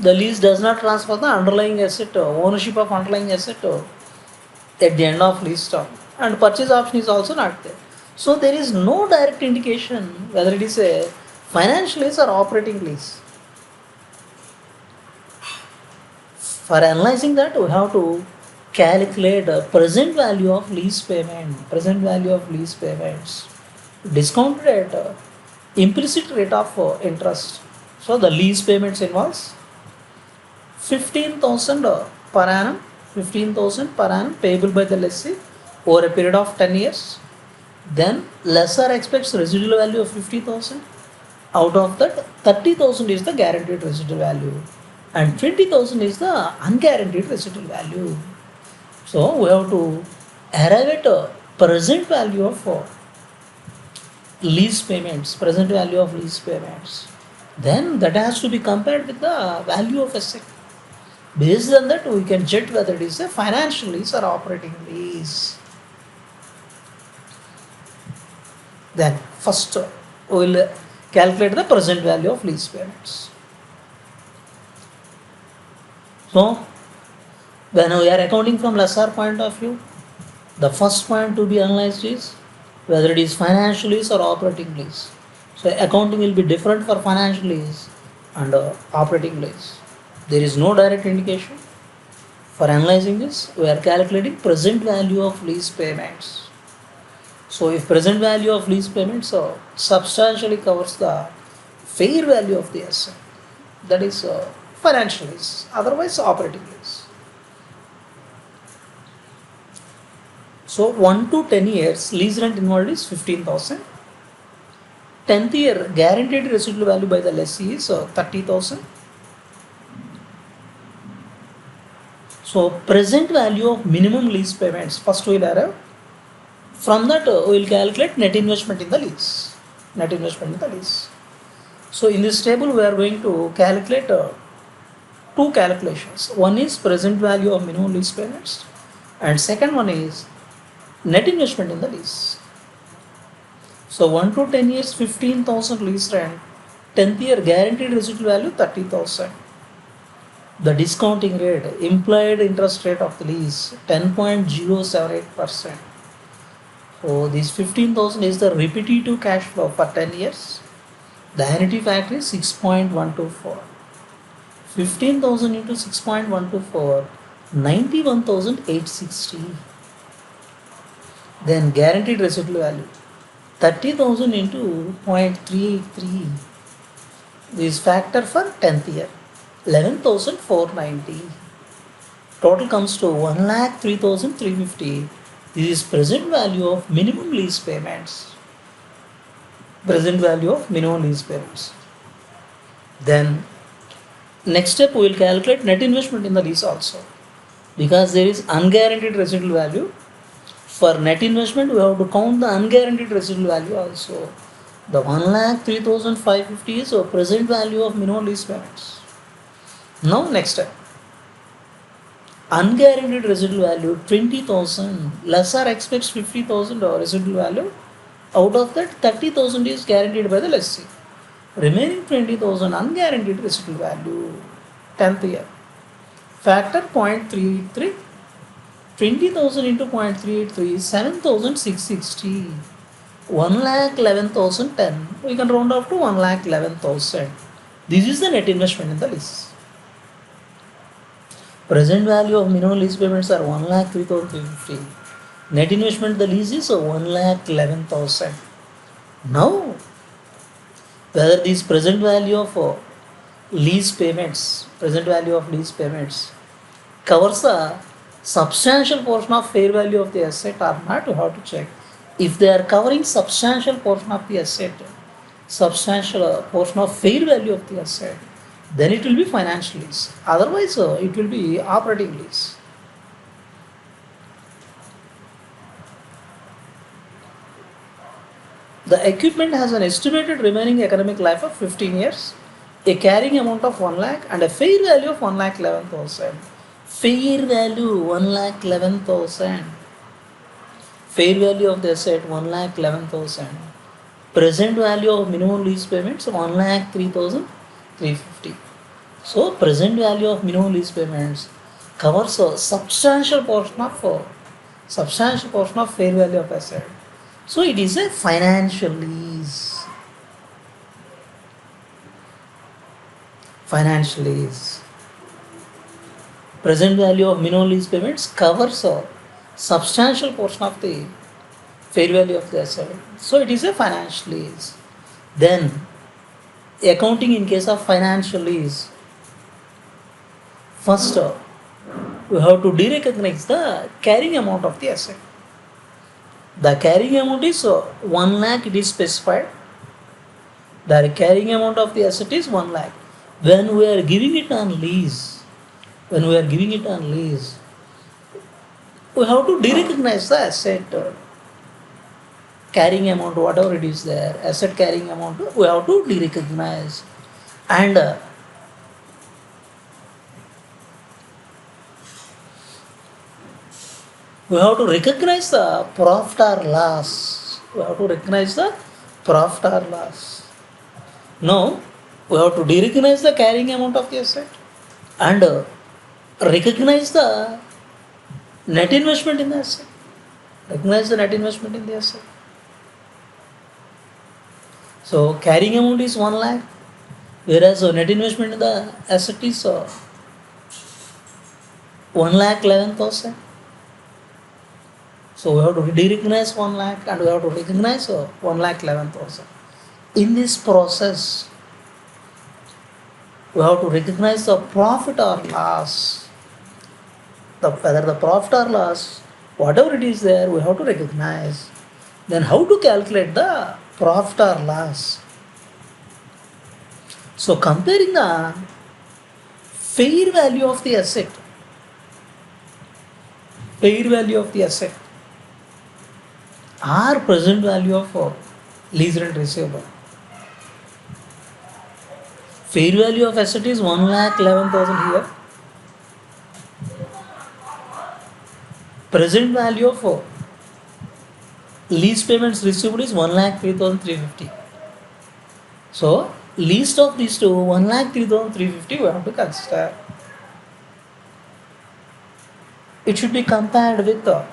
The lease does not transfer the underlying asset, ownership of underlying asset at the end of lease term, and purchase option is also not there. So there is no direct indication whether it is a Financial lease or operating lease? For analyzing that, we have to calculate the present value of lease payment, present value of lease payments, discounted at implicit rate of interest. So the lease payments involves 15,000 per annum, 15,000 per annum payable by the lessee over a period of 10 years. Then lessor expects residual value of 50,000. Out of that, 30,000 is the guaranteed residual value and 20,000 is the unguaranteed residual value. So we have to arrive at a present value of lease payments, present value of lease payments. Then that has to be compared with the value of asset. Based on that, we can judge whether it is a financial lease or operating lease. Then first we will calculate the present value of lease payments. So when we are accounting from lessor point of view, the first point to be analyzed is whether it is financial lease or operating lease. So accounting will be different for financial lease and operating lease. There is no direct indication. For analyzing this, we are calculating present value of lease payments. So if present value of lease payments substantially covers the fair value of the asset, that is financial lease, otherwise operating lease. So 1 to 10 years lease rent involved is 15,000. 10th year guaranteed residual value by the lessee is 30,000. So present value of minimum lease payments, first we will arrive. From that we will calculate net investment in the lease. Net investment in the lease. So in this table we are going to calculate two calculations. One is present value of minimum lease payments and second one is net investment in the lease. So 1 to 10 years 15,000 lease rent, 10th year guaranteed residual value 30,000. The discounting rate, implied interest rate of the lease 10.078%. So this 15,000 is the repetitive cash flow for 10 years. The annuity factor is 6.124. 15,000 into 6.124, 91,860. Then guaranteed residual value 30,000 into 0.383. This factor for 10th year 11,490. Total comes to 1,03,350. This is present value of minimum lease payments. Present value of minimum lease payments. Then next step we will calculate net investment in the lease also. Because there is unguaranteed residual value, for net investment we have to count the unguaranteed residual value also. The 1,03,550 is a present value of minimum lease payments. Now next step. Unguaranteed residual value 20,000. Lessor expects 50,000 residual value. Out of that 30,000 is guaranteed by the lessee. Remaining 20,000 unguaranteed residual value. 10th year. Factor 0.383. 20,000 into 0.383 is 7,660. 1,11,010. We can round off to 1,11,000. This is the net investment in the lease. Present value of minimum lease payments are 1,03,350. Net investment in the lease is 1,11,000. Now, whether this present value of lease payments, covers a substantial portion of fair value of the asset or not, we have to check. If they are covering substantial portion of the asset, substantial portion of fair value of the asset, then it will be financial lease. Otherwise, it will be operating lease. The equipment has an estimated remaining economic life of 15 years, a carrying amount of 1 lakh and a fair value of 1,11,000. Fair value 1,11,000. Fair value of the asset 1,11,000. Present value of minimum lease payments 1,03,350. So present value of minimum lease payments covers a substantial portion of fair value of asset. So it is a financial lease. financial lease. Present value of minimum lease payments covers a substantial portion of the fair value of the asset. So it is a financial lease. Then accounting in case of financial lease. First, we have to derecognize the carrying amount of the asset. The carrying amount is 1 lakh, it is specified. The carrying amount of the asset is 1 lakh. When we are giving it on lease, we have to derecognize the asset carrying amount, whatever it is there, asset carrying amount, we have to derecognize. And we have to recognize the profit or loss. Now, we have to derecognize the carrying amount of the asset and recognize the net investment in the asset. So, carrying amount is 1 lakh, whereas net investment in the asset is 1 lakh 11,000. So we have to derecognize 1 lakh and we have to recognize 1 lakh 11,000. In this process, we have to recognize the profit or loss. Whether the profit or loss, whatever it is there, we have to recognize. Then how to calculate the profit or loss? So comparing the fair value of the asset or present value of lease rent receivable. Fair value of asset is 1 lakh 11,000 here. Present value of lease payments receivable is 1 lakh 3,350. So least of these two, 1 lakh 3,350 we have to consider. It should be compared with the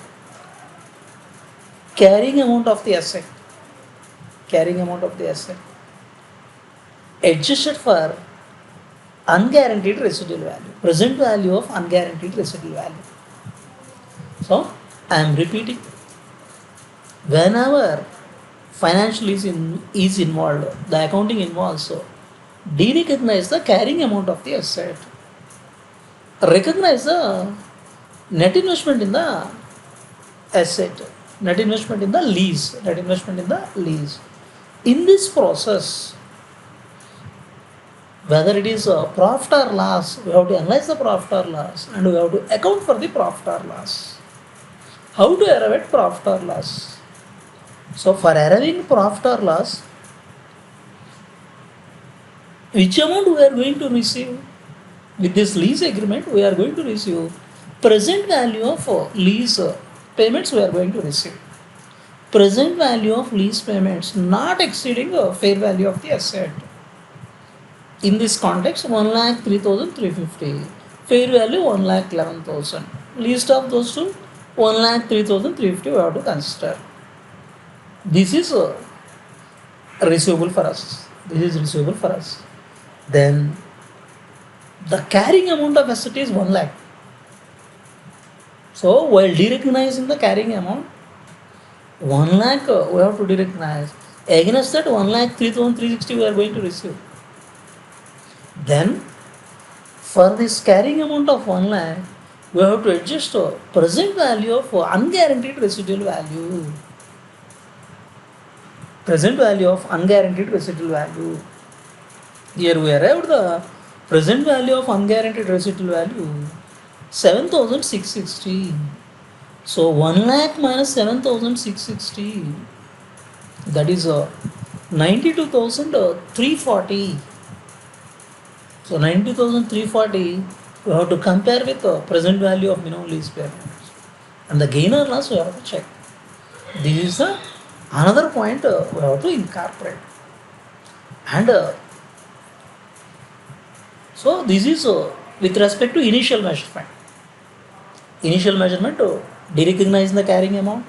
carrying amount of the asset. Adjusted for unguaranteed residual value. Present value of unguaranteed residual value. So I am repeating. Whenever financial is involved, the accounting involves, so derecognize the carrying amount of the asset. Recognize the net investment in the asset. Net investment in the lease. In this process, whether it is a profit or loss, we have to analyze the profit or loss and we have to account for the profit or loss. How to arrive at profit or loss? So for arriving profit or loss, which amount we are going to receive? With this lease agreement, we are going to receive present value of lease payments we are going to receive. Present value of lease payments not exceeding fair value of the asset. In this context, 1,03,350. Fair value 1,11,000. Least of those two, 1,03,350 we have to consider. This is receivable for us. Then the carrying amount of asset is 1 lakh. So while derecognizing the carrying amount, 1 lakh we have to derecognize. Against that 1,03,360 we are going to receive. Then for this carrying amount of 1 lakh, we have to adjust present value of unguaranteed residual value. Here we arrived the present value of unguaranteed residual value 7,660. So 1 lakh minus 7,660, that is 92,340. So 92,340 we have to compare with the present value of minimum lease payments. And the gain or loss we have to check. This is another point we have to incorporate. And so this is with respect to initial measurement. Derecognizing the carrying amount,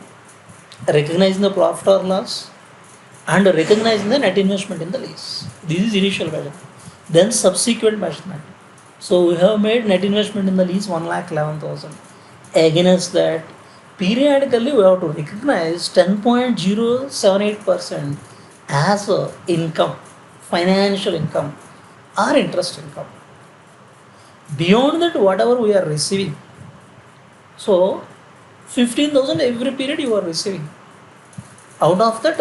recognizing the profit or loss, and recognizing the net investment in the lease. This is initial measurement. Then subsequent measurement. So we have made net investment in the lease 1,11,000. Against that, periodically we have to recognize 10.078% as income, financial income or interest income. Beyond that, whatever we are receiving, so 15,000 every period you are receiving. Out of that,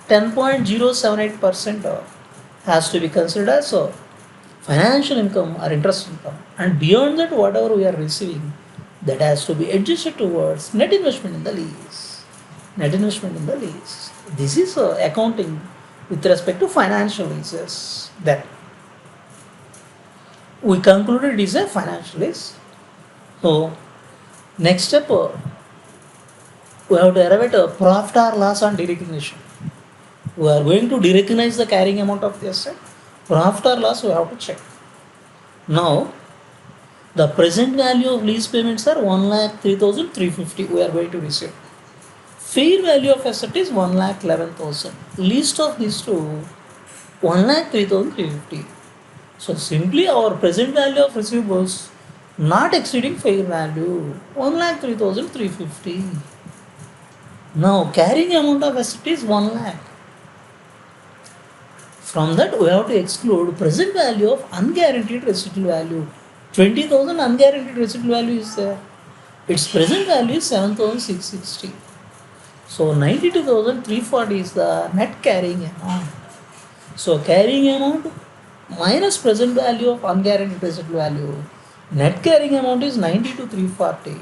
10.078% has to be considered as financial income or interest income, and beyond that, whatever we are receiving, that has to be adjusted towards net investment in the lease. Net investment in the lease. This is accounting with respect to financial leases. That we concluded it is a financial lease. So next step, we have to arrive at a profit or loss on derecognition. We are going to derecognize the carrying amount of the asset. Profit or loss we have to check. Now, the present value of lease payments are 1,03,350 we are going to receive. Fair value of asset is 1,11,000. Least of these two, 1,03,350. So simply our present value of receivables not exceeding fair value, 1,03,350. Now carrying amount of asset is 1 lakh. From that we have to exclude present value of unguaranteed residual value. 20,000 unguaranteed residual value is there. Its present value is 7,660. So 92,340 is the net carrying amount. So carrying amount minus present value of unguaranteed residual value. Net carrying amount is 92,340.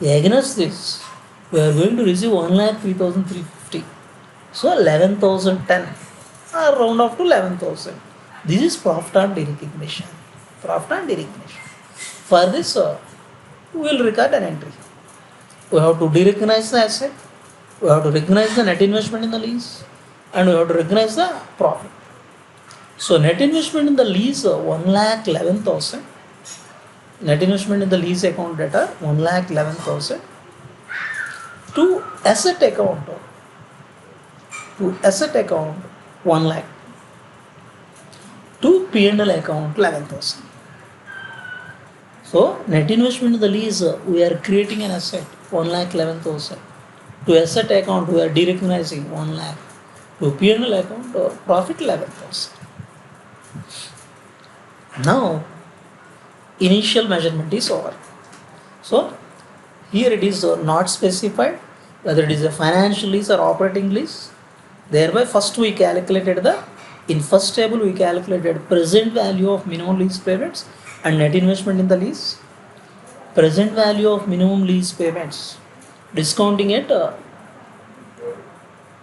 Against this, we are going to receive 1,03,350. So 11,010. Round off to 11,000. This is profit on derecognition. Profit on derecognition. For this, we will record an entry. We have to derecognize the asset. We have to recognize the net investment in the lease. And we have to recognize the profit. So net investment in the lease, 1,11,000. Net investment in the lease account data, 1,11,000. To asset account, 1 lakh. To P&L account, 11,000. So net investment in the lease, we are creating an asset, 1,11,000. To asset account, we are derecognizing 1 lakh. To P&L account, profit 11,000. Now, initial measurement is over. So, here it is not specified whether it is a financial lease or operating lease. Thereby, first we calculated in first table we calculated present value of minimum lease payments and net investment in the lease. Present value of minimum lease payments, discounting it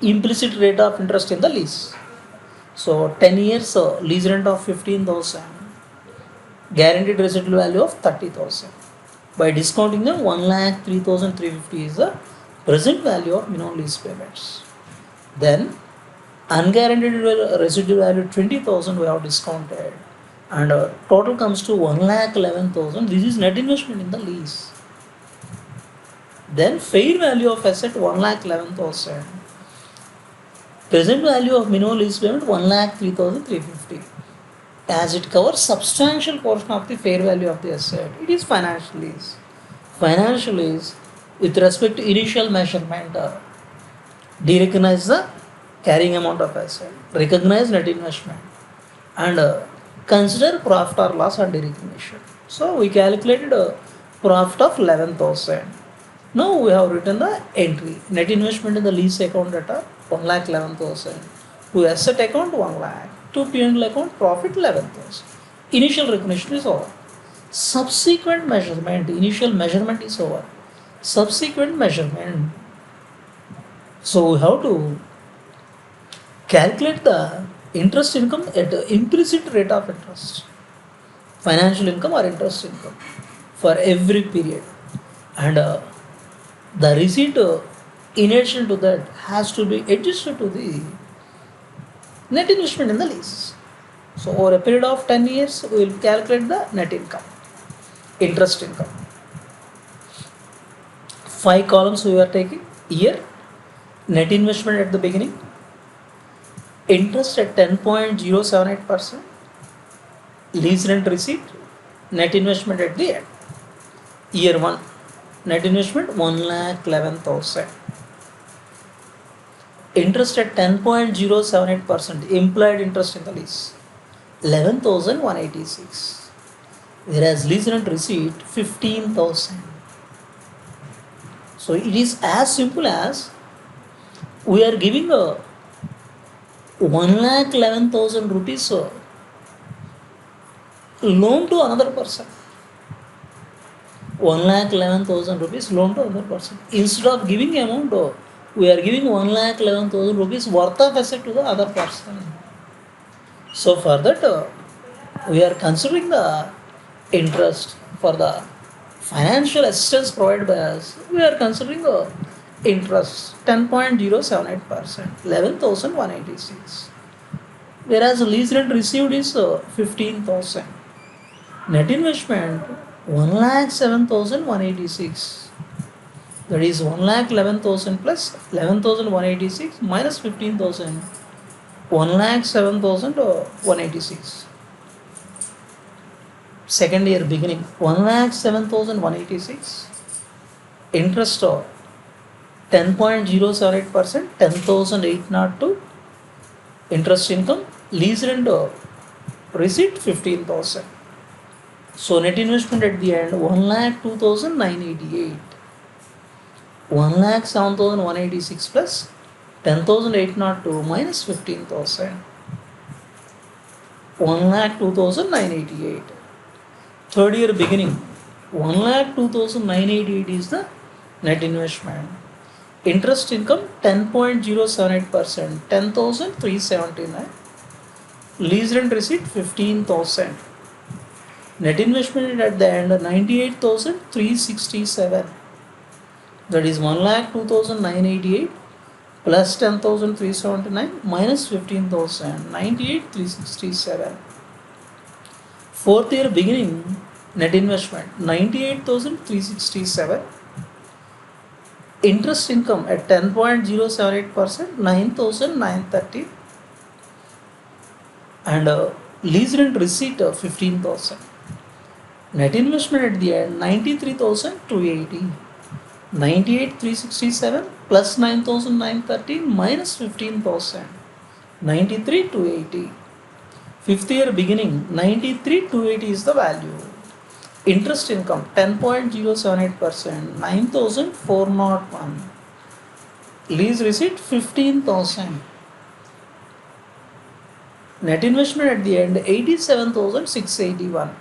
implicit rate of interest in the lease. So 10 years lease rent of 15,000, guaranteed residual value of 30,000. By discounting them, 1,03,350 is the present value of minimum lease payments. Then unguaranteed residual value 20,000 we have discounted, and total comes to 1,11,000. This is net investment in the lease. Then fair value of asset 1,11,000. Present value of minimum lease payment 1,03,350. As it covers substantial portion of the fair value of the asset, it is financial lease. Financial lease with respect to initial measurement, derecognize the carrying amount of asset, recognize net investment, and consider profit or loss on derecognition. So we calculated a profit of 11,000. Now we have written the entry. Net investment in the lease account data 1,11,000. To asset account 1 lakh. To P&L account profit 11,000. Initial recognition is over. Subsequent measurement. Initial measurement is over. Subsequent measurement. So we have to calculate the interest income at implicit rate of interest. Financial income or interest income for every period. And the receipt in addition to that has to be adjusted to the net investment in the lease. So over a period of 10 years, we will calculate the net income, interest income. 5 columns we are taking here. Net investment at the beginning, interest at 10.078%, lease rent receipt, net investment at the end. Year 1, net investment 1,11,000. Interest at 10.078%, implied interest in the lease 11,186. Whereas lease rent receipt 15,000. So it is as simple as we are giving a 1,11,000 rupees loan to another person. 1,11,000 rupees loan to another person. Instead of giving amount, we are giving 1,11,000 rupees worth of asset to the other person. So for that, we are considering the interest for the financial assistance provided by us. We are considering the interest 10.078%, 11,186. Whereas lease rent received is 15,000. Net investment 1,07,186. That is 1,11,000 plus 11,186 minus 15,000. 1,07,186. Second year beginning 1,07,186. Interest of 10.078%, 10,802. Interest income, lease rent receipt 15,000. So net investment at the end 1,02,988. 1,07,186 plus 10,802 minus 15,000. 1,02,988. Third year beginning 1,02,988 is the net investment. Interest income 10.078%, 10,379. Lease rent receipt 15,000. Net investment at the end 98,367. That is 1,02,988 plus 10,379 minus 15,000, 98,367. Fourth year beginning net investment 98,367. Interest income at 10.078%, 9,930. And lease rent receipt of 15,000. Net investment at the end 93,280. 98,367 plus 9,930 minus 15,000. 93,280. Fifth year beginning 93,280 is the value. Interest income 10.078%, 9,401. Lease receipt 15,000. Net investment at the end 87,681.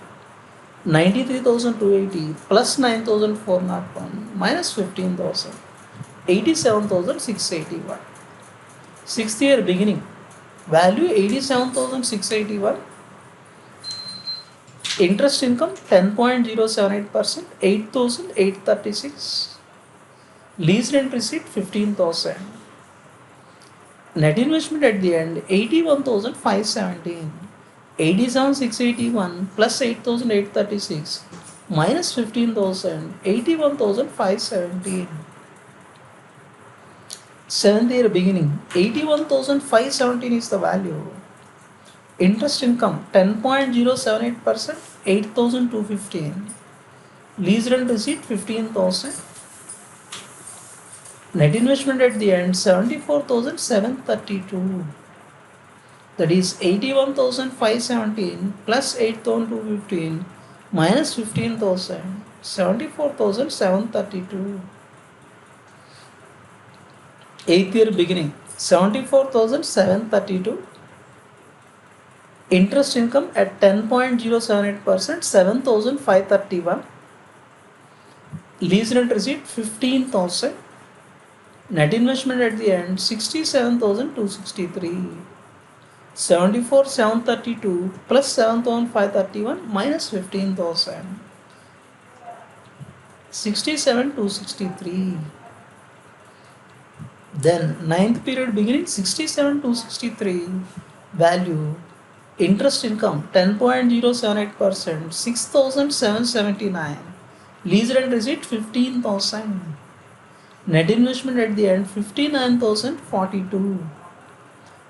93,280 plus 9,401 minus 15,000. 87,681. Sixth year beginning value 87,681. Interest income 10.078%, 8,836. Lease rent receipt 15,000. Net investment at the end 81,517. 87,681 plus 8,836 minus 15,000, 81,517. Seventh year beginning 81,517 is the value. Interest income 10.078%, 8,215. Lease rent receipt 15,000. Net investment at the end 74,732. That is 81,517 plus 8,215 minus 15,000, 74,732. Eighth year beginning 74,732. Interest income at 10.078%, 7,531. Lease rent receipt 15,000. Net investment at the end 67,263. 74,732 plus 7,531 minus 15,000. 67,263. Then ninth period beginning 67,263 value. Interest income 10.078%, 6,779. Lease rent receipt 15,000. Net investment at the end 59,042.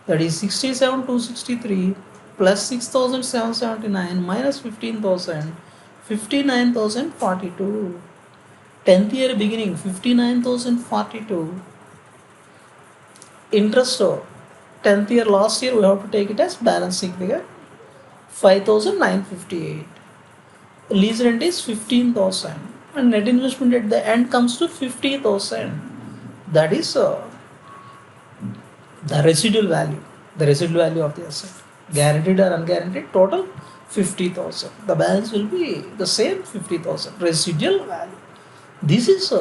That is 67,263 plus 6,779 minus 15,000, 59,042. 10th year beginning 59,042. Interest 10th year last year we have to take it as balancing figure 5,958. Lease rent is 15,000 and net investment at the end comes to 50,000. That is the residual value of the asset, guaranteed or unguaranteed, total 50,000. The balance will be the same 50,000 residual value. This is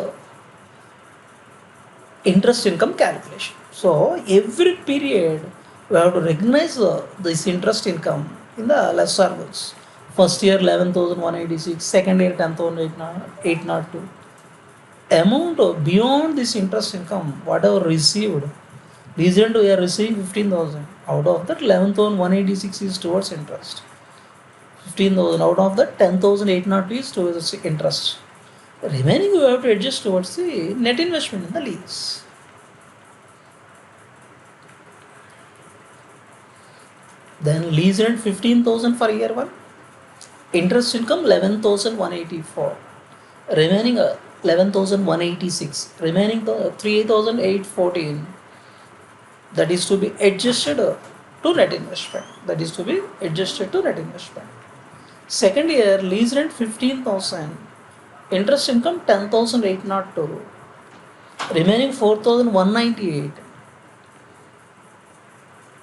interest income calculation. So every period we have to recognize this interest income in the lesser goods. First year 11,186, second year 10,802. Amount beyond this interest income, whatever received, recent we are receiving 15,000. Out of that 11,186 is towards interest. 15,000 out of that 10,802 is towards interest. Remaining we have to adjust towards the net investment in the lease. Then lease rent 15,000 for year 1. Interest income 11,184. Remaining 11,186. Remaining 3,814. That is to be adjusted to net investment. Second year lease rent 15,000. Interest income 10,802. Remaining 4,198.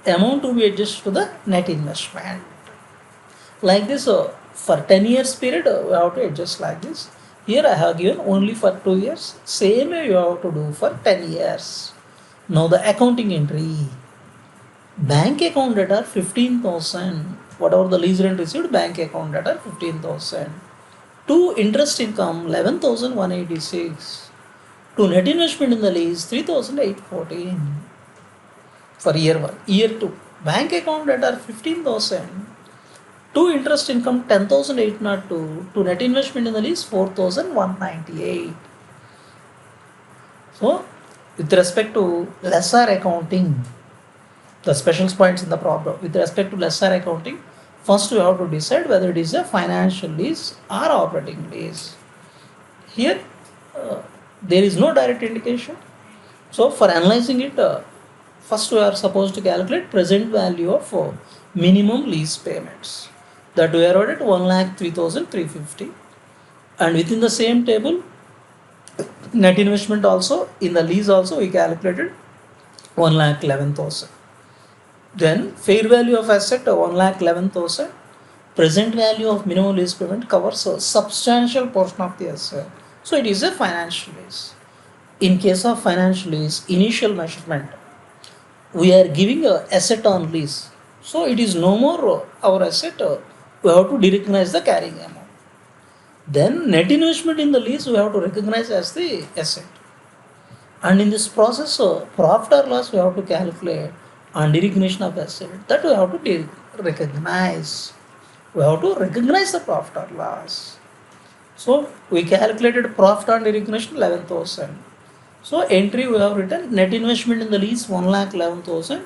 Amount to be adjusted to the net investment. Like this, for 10 years period, we have to adjust like this. Here I have given only for 2 years. Same way you have to do for 10 years. Now the accounting entry. Bank account data 15,000. Whatever the lease rent received, bank account data 15,000. To interest income 11,186. To net investment in the lease 3,814. For year 1. Year 2. Bank account data 15,000. To interest income 10,802. To net investment in the lease 4,198. So, with respect to lesser accounting, the special points in the problem, with respect to lesser accounting, first we have to decide whether it is a financial lease or operating lease. Here, there is no direct indication. So, for analyzing it, first we are supposed to calculate present value of minimum lease payments. That we are at 1,03,350. And within the same table, net investment also, in the lease also we calculated 1,11,000. Then fair value of asset 1,11,000. Present value of minimum lease payment covers a substantial portion of the asset. So it is a financial lease. In case of financial lease, initial measurement, we are giving a asset on lease. So it is no more our asset. We have to recognize the carrying amount. Then net investment in the lease we have to recognize as the asset. And in this process, profit or loss we have to calculate on recognition of asset. That we have to recognize. We have to recognize the profit or loss. So we calculated profit on recognition 11,000. So entry we have written net investment in the lease 1,11,000.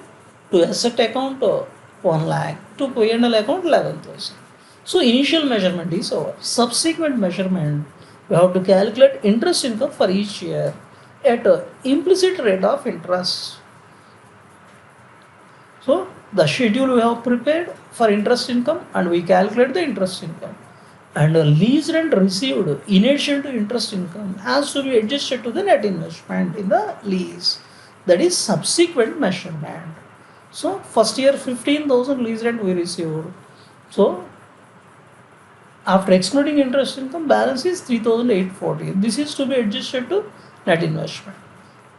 To asset account 1 lakh. To P&L account 11,000. So initial measurement is over. Subsequent measurement, we have to calculate interest income for each year at a implicit rate of interest. So the schedule we have prepared for interest income and we calculate the interest income. And a lease rent received in addition to interest income has to be adjusted to the net investment in the lease. That is subsequent measurement. So first year 15,000 lease rent we received. So after excluding interest income, balance is 3,840. This is to be adjusted to net investment.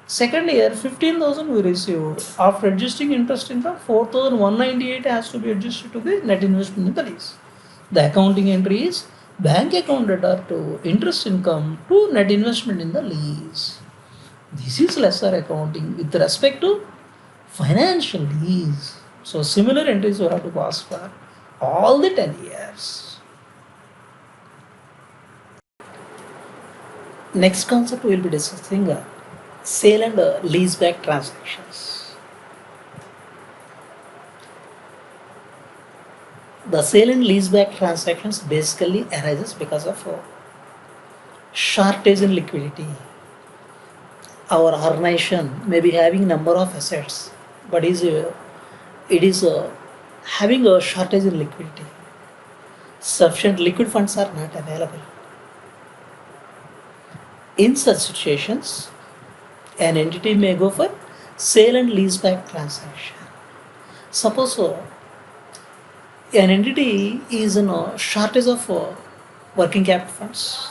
Second year, 15,000 we received. After adjusting interest income, 4,198 has to be adjusted to the net investment in the lease. The accounting entry is bank account data to interest income to net investment in the lease. This is lesser accounting with respect to financial lease. So similar entries we have to pass for all the 10 years. Next concept we will be discussing sale and leaseback transactions. The sale and leaseback transactions basically arises because of shortage in liquidity. Our organization may be having number of assets, but it is having a shortage in liquidity. Sufficient liquid funds are not available. In such situations, an entity may go for sale and leaseback transaction. Suppose an entity is in a shortage of working capital funds.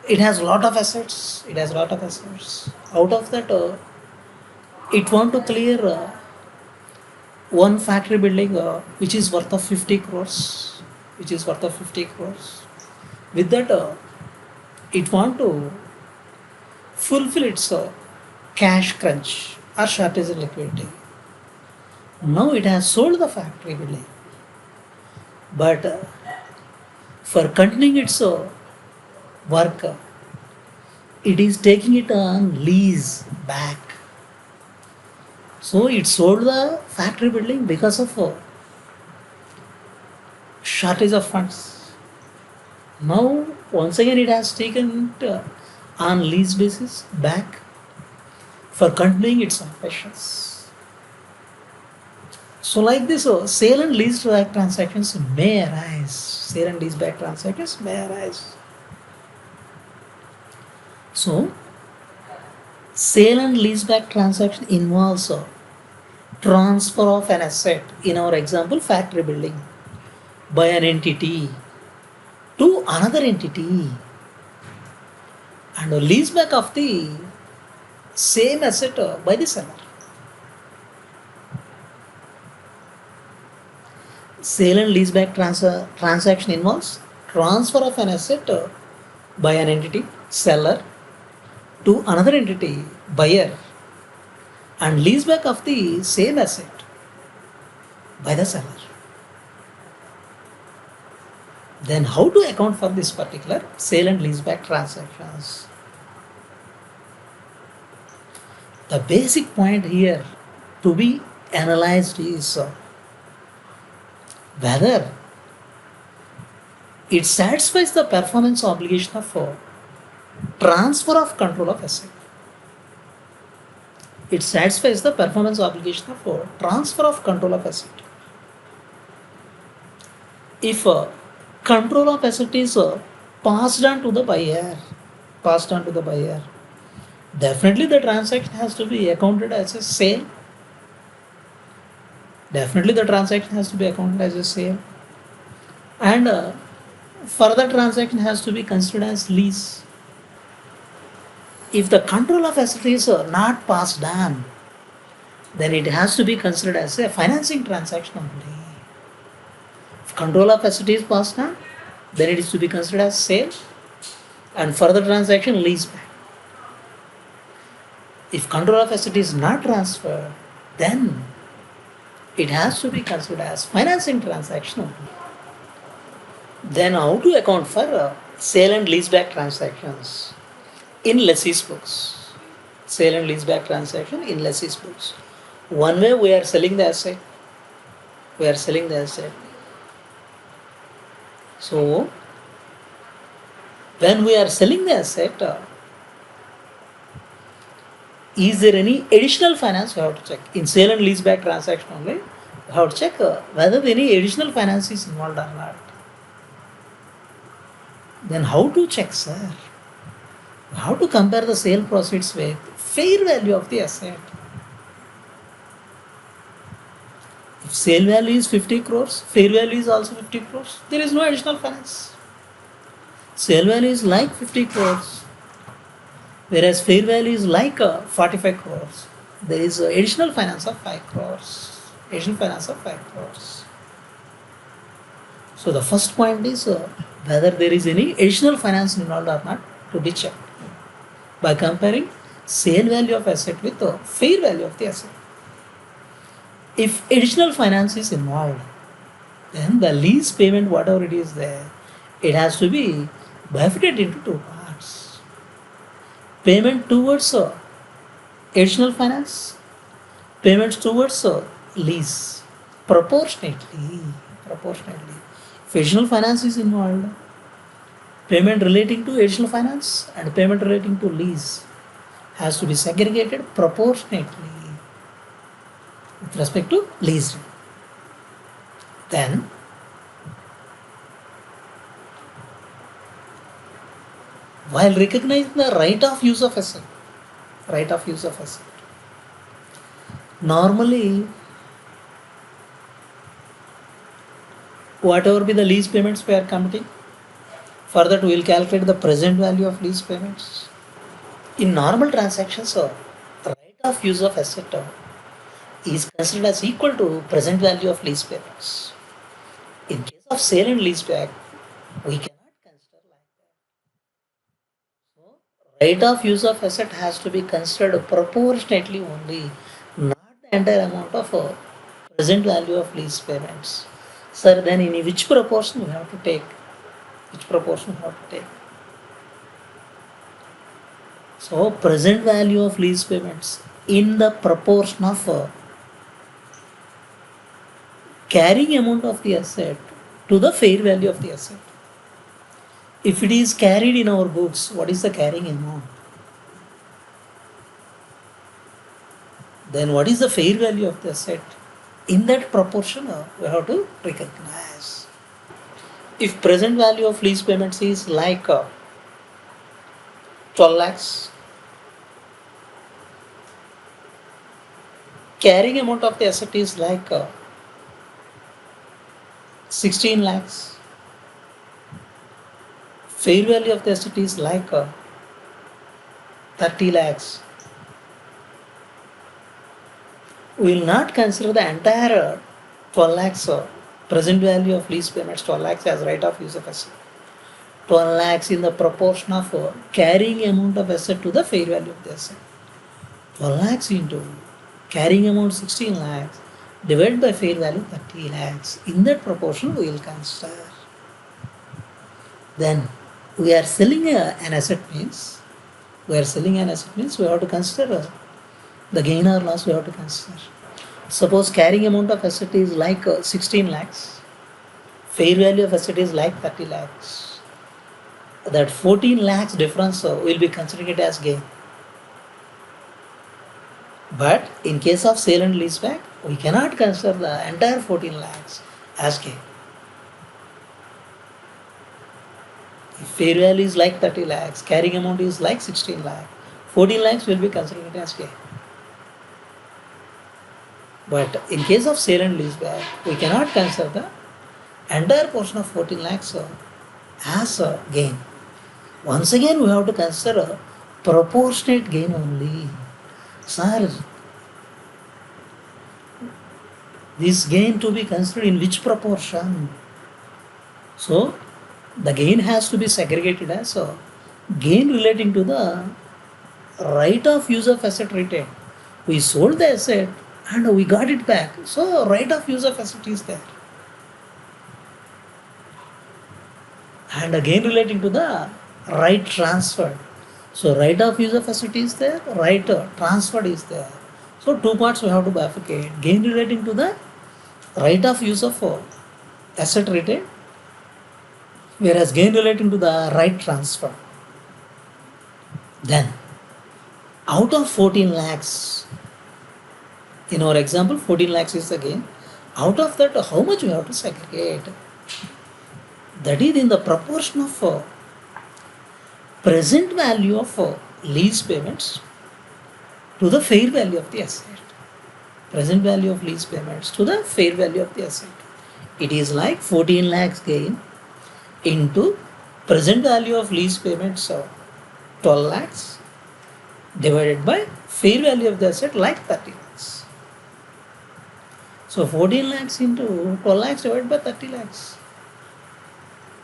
It has lot of assets. It has lot of assets. Out of that, it want to clear one factory building which is worth of 50 crores, which is worth of 50 crores. With that, it want to fulfill its cash crunch or shortage in liquidity. Now it has sold the factory building, but for continuing its work, it is taking it on lease back. So it sold the factory building because of shortage of funds. Now once again it has taken it on lease basis back for continuing its operations. So like this, sale and lease back transactions may arise. Sale and lease back transactions may arise. So sale and leaseback transaction involves a transfer of an asset, in our example factory building, by an entity to another entity, and a leaseback of the same asset by the seller. Sale and leaseback transaction involves transfer of an asset by an entity, seller, to another entity, buyer, and leaseback of the same asset by the seller. Then how to account for this particular sale and leaseback transactions? The basic point here to be analyzed is whether it satisfies the performance obligation of transfer of control of asset. It satisfies the performance obligation of transfer of control of asset. If control of asset is passed on to the buyer, definitely the transaction has to be accounted as a sale. Definitely the transaction has to be accounted as a sale, and further transaction has to be considered as lease. If the control of asset is not passed on, then it has to be considered as a financing transaction only. If control of asset is passed on, then it is to be considered as sale, and further transaction lease back. If control of asset is not transferred, then it has to be considered as financing transaction only. Then how to account for sale and leaseback transactions in lessee's books? Sale and leaseback transaction in lessee's books. One way we are selling the asset. So when we are selling the asset, is there any additional finance? We have to check. In sale and leaseback transaction only, we have to check whether any additional finance is involved or not. Then how to check, sir? How to compare the sale proceeds with fair value of the asset? If sale value is 50 crores, fair value is also 50 crores, there is no additional finance. Sale value is like 50 crores, whereas fair value is like 45 crores. There is additional finance of 5 crores. So the first point is whether there is any additional finance involved or not to be checked by comparing sale value of asset with the fair value of the asset. If additional finance is involved, then the lease payment, whatever it is there, it has to be bifurcated into two parts. Payment towards additional finance, payments towards lease proportionately. If additional finance is involved, payment relating to additional finance and payment relating to lease has to be segregated proportionately with respect to lease. Then while recognizing the right of use of asset, normally whatever be the lease payments we are committing, for that we will calculate the present value of lease payments. In normal transactions, right of use of asset is considered as equal to present value of lease payments. In case of sale and lease back, we cannot consider like that. So, right of use of asset has to be considered proportionately only, not the entire amount of present value of lease payments. Sir, then in which proportion we have to take? So, present value of lease payments in the proportion of carrying amount of the asset to the fair value of the asset. If it is carried in our books, what is the carrying amount? Then what is the fair value of the asset? In that proportion, we have to recognize. If present value of lease payments is like 12 lakhs, carrying amount of the asset is like 16 lakhs, fair value of the asset is like 30 lakhs. We will not consider the entire 12 lakhs present value of lease payments, 12 lakhs as right of use of asset. 12 lakhs in the proportion of carrying amount of asset to the fair value of the asset. 12 lakhs into carrying amount 16 lakhs divided by fair value 30 lakhs. In that proportion we will consider. Then we are selling an asset means we have to consider the gain or loss we have to consider. Suppose carrying amount of asset is like 16 lakhs, fair value of asset is like 30 lakhs. That 14 lakhs difference will be considering it as gain. But in case of sale and lease back, we cannot consider the entire 14 lakhs as gain. If fair value is like 30 lakhs, carrying amount is like 16 lakhs, 14 lakhs will be considered it as gain. But in case of sale and lease back, we cannot consider the entire portion of 14 lakhs as a gain. Once again, we have to consider proportionate gain only. Sir, this gain to be considered in which proportion? So, the gain has to be segregated as a gain relating to the right of use of asset retained. We sold the asset and we got it back. So, right of use of asset is there. And a gain relating to the right transferred. So, right of use of asset is there, right transferred is there. So, two parts we have to bifurcate. Gain relating to the right of use of asset retained, whereas gain relating to the right transfer. Then, out of 14 lakhs, in our example, 14 lakhs is the gain. Out of that, how much we have to segregate? That is in the proportion of present value of lease payments to the fair value of the asset. Present value of lease payments to the fair value of the asset. It is like 14 lakhs gain into present value of lease payments of 12 lakhs divided by fair value of the asset like 30 lakhs. So 14 lakhs into 12 lakhs divided by 30 lakhs.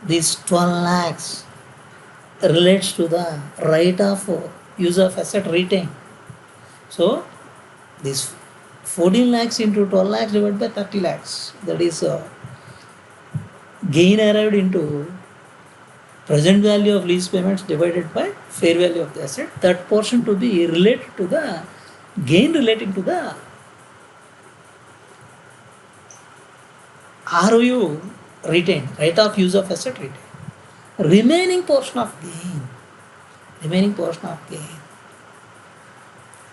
This 12 lakhs relates to the right of use of asset retained. So this 14 lakhs into 12 lakhs divided by 30 lakhs, that is gain arrived into present value of lease payments divided by fair value of the asset. That portion to be related to the gain relating to the ROU retained, right of use of asset retained. Remaining portion of gain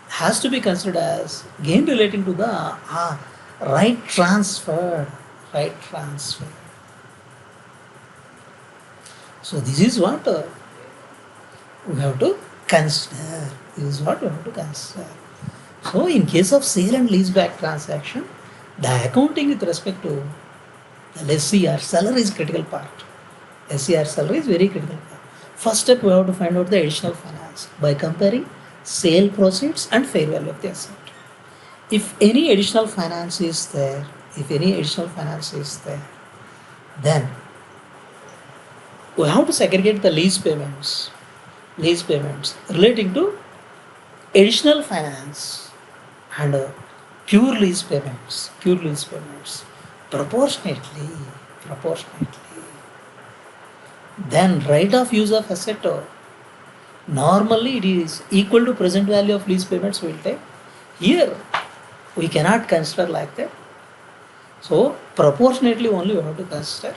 has to be considered as gain relating to the right transfer. Right transfer. So this is what we have to consider. This is what we have to consider. So in case of sale and leaseback transaction, the accounting with respect to the lessee or seller is critical part. Lessee or seller is very critical part. First step, we have to find out the additional finance by comparing sale proceeds and fair value of the asset. If any additional finance is there, then we have to segregate the lease payments relating to additional finance and pure lease payments proportionately. Then right of use of asset, normally it is equal to present value of lease payments we will take. Here we cannot consider like that. So proportionately only we have to consider.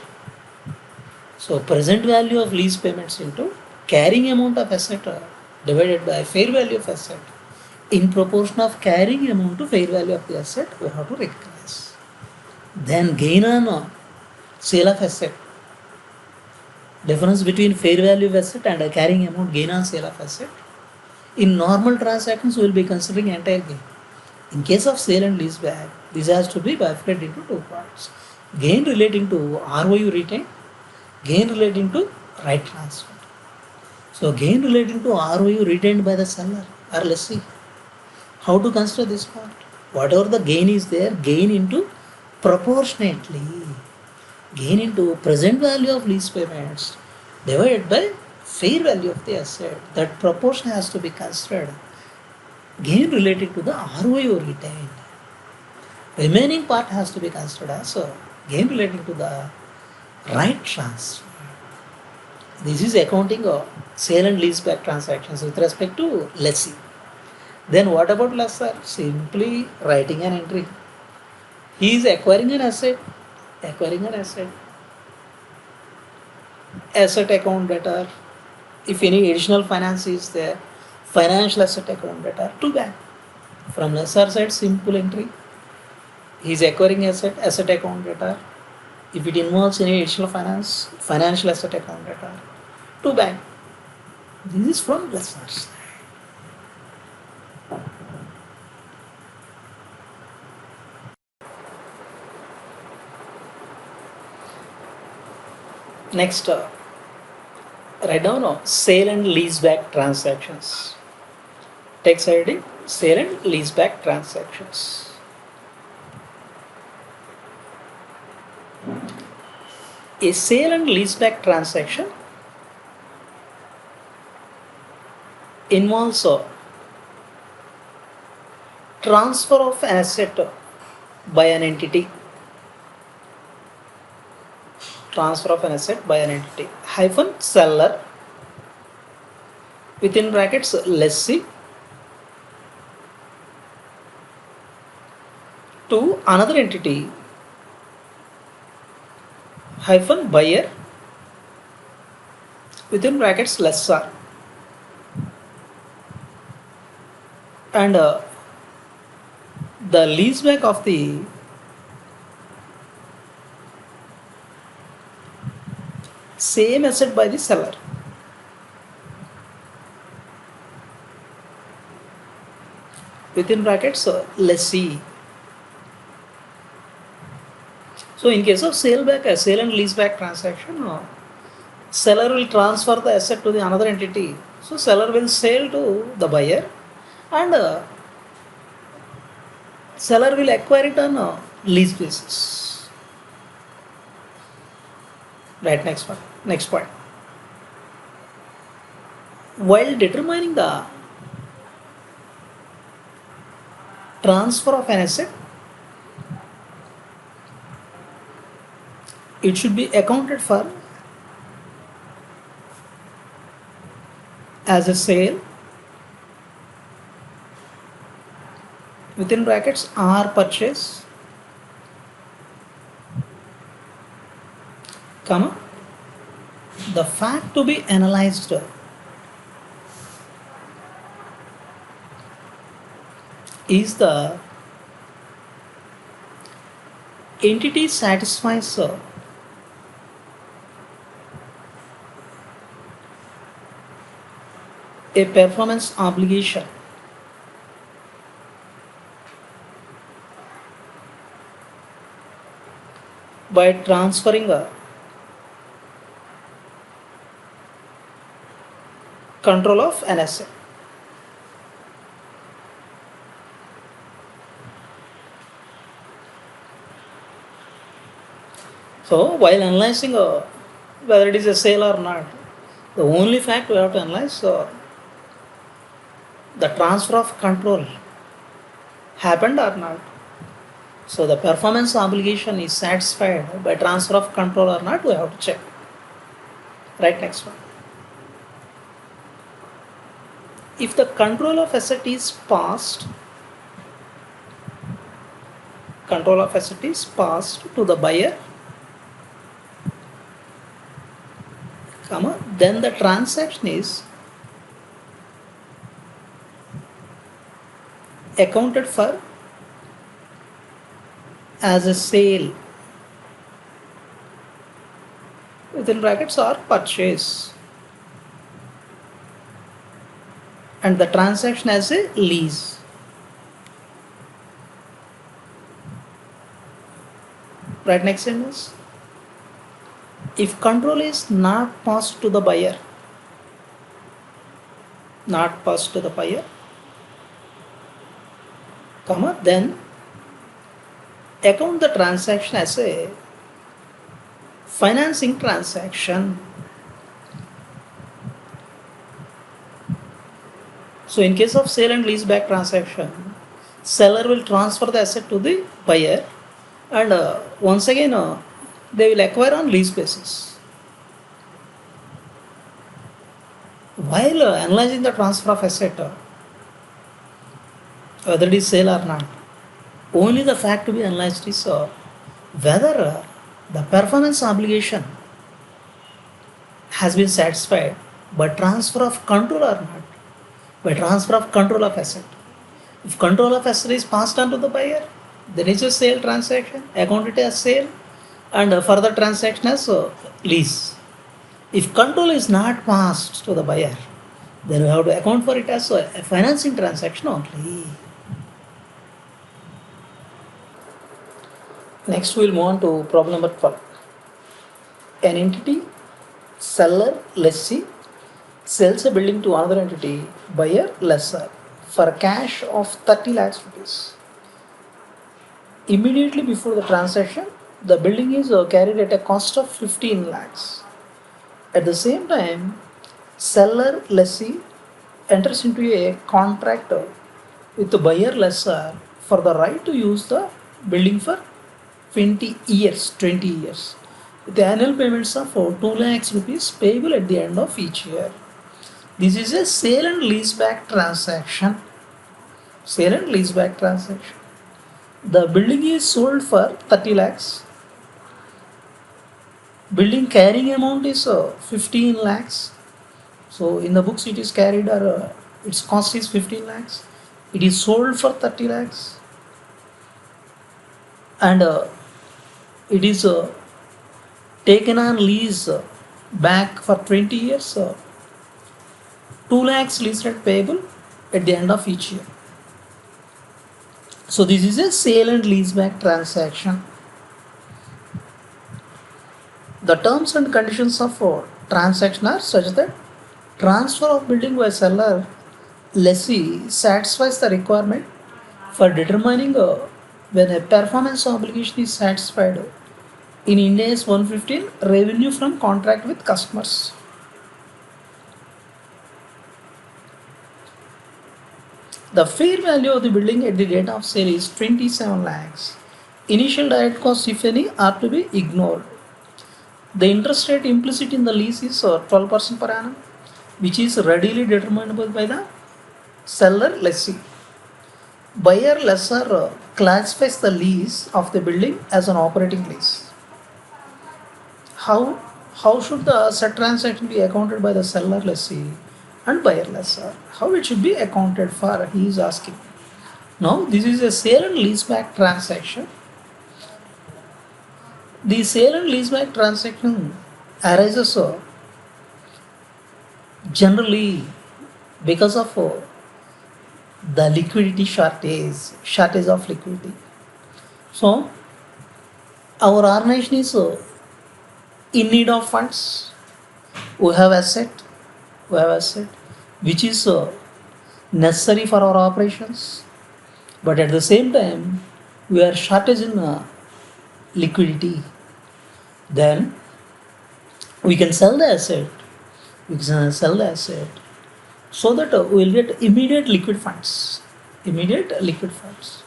So present value of lease payments into carrying amount of asset divided by fair value of asset. In proportion of carrying amount to fair value of the asset, we have to recognize. Then gain on sale of asset. Difference between fair value of asset and a carrying amount gain on sale of asset. In normal transactions, we will be considering entire gain. In case of sale and leaseback, this has to be bifurcated into two parts. Gain relating to ROU retained, gain relating to right transfer. So gain relating to ROU retained by the seller or lessee. How to consider this part? Whatever the gain is there, gain into proportionately. Gain into present value of lease payments divided by fair value of the asset. That proportion has to be considered. Gain relating to the ROU retained. Remaining part has to be considered as gain relating to the right transfer. This is accounting of sale and leaseback transactions with respect to lessee. Then what about lessor? Simply writing an entry. He is acquiring an asset. Asset account debtor. If any additional finance is there, financial asset account debtor to bank. From lessor side, simple entry. He is acquiring asset account debtor. If it involves any additional finance, financial asset account debtor to bank. This is from lessor side. Next, write down sale and leaseback transactions. Text heading sale and leaseback transactions. A sale and leaseback transaction involves a transfer of an asset by an entity. Hyphen seller within brackets lessee to another entity hyphen buyer within brackets lessor, and the leaseback of the same asset by the seller. Within brackets lessee. So in case of sale and leaseback transaction, seller will transfer the asset to the another entity. So seller will sell to the buyer, and seller will acquire it on a lease basis. Right, next point. While determining the transfer of an asset, it should be accounted for as a sale within brackets or purchase comma, the fact to be analyzed is the entity satisfies a performance obligation by transferring a control of an asset. So while analyzing whether it is a sale or not, the only fact we have to analyze the transfer of control happened or not. So the performance obligation is satisfied by transfer of control or not, we have to check. Right, next one. If the control of asset is passed to the buyer, comma, then the transaction is accounted for as a sale within brackets or purchase, and the transaction as a lease. Right, next sentence. If control is not passed to the buyer, comma, then account the transaction as a financing transaction. So in case of sale and lease back transaction, seller will transfer the asset to the buyer, and once again they will acquire on lease basis. While analyzing the transfer of asset, whether it is sale or not, only the fact to be analyzed is whether the performance obligation has been satisfied by transfer of control or not, by transfer of control of asset. If control of asset is passed on to the buyer, then it's a sale transaction, accounted as sale, and further transaction as lease. If control is not passed to the buyer, then we have to account for it as a financing transaction only. Next, we'll move on to problem number 12. An entity, seller, lessee, sells a building to another entity, buyer, lessor, for cash of 30 lakhs rupees. Immediately before the transaction, the building is carried at a cost of 15 lakhs. At the same time, seller, lessee enters into a contract with the buyer, lessor for the right to use the building for 20 years. With the annual payments of 2 lakhs rupees payable at the end of each year. This is a sale and lease back transaction. The building is sold for 30 lakhs. Building carrying amount is 15 lakhs. So in the books it is carried, or its cost is 15 lakhs. It is sold for 30 lakhs. And it is taken on lease back for 20 years. 2 lakhs lease rent payable at the end of each year. So this is a sale and lease back transaction. The terms and conditions of transaction are such that transfer of building by seller lessee satisfies the requirement for determining when a performance obligation is satisfied in Ind AS 115 revenue from contract with customers. The fair value of the building at the date of sale is 27 lakhs. Initial direct costs, if any, are to be ignored. The interest rate implicit in the lease is 12% per annum, which is readily determinable by the seller lessee. Buyer lessor classifies the lease of the building as an operating lease. how how should the asset transaction be accounted by the seller lessee and buyer lessor? How it should be accounted for? He is asking. Now this is a sale and leaseback transaction. The sale and leaseback transaction arises generally because of the liquidity shortage of liquidity. So our organization is in need of funds. We have asset which is necessary for our operations, but at the same time we are shortage in liquidity. Then we can sell the asset. We can sell the asset so that we will get immediate liquid funds. Immediate liquid funds,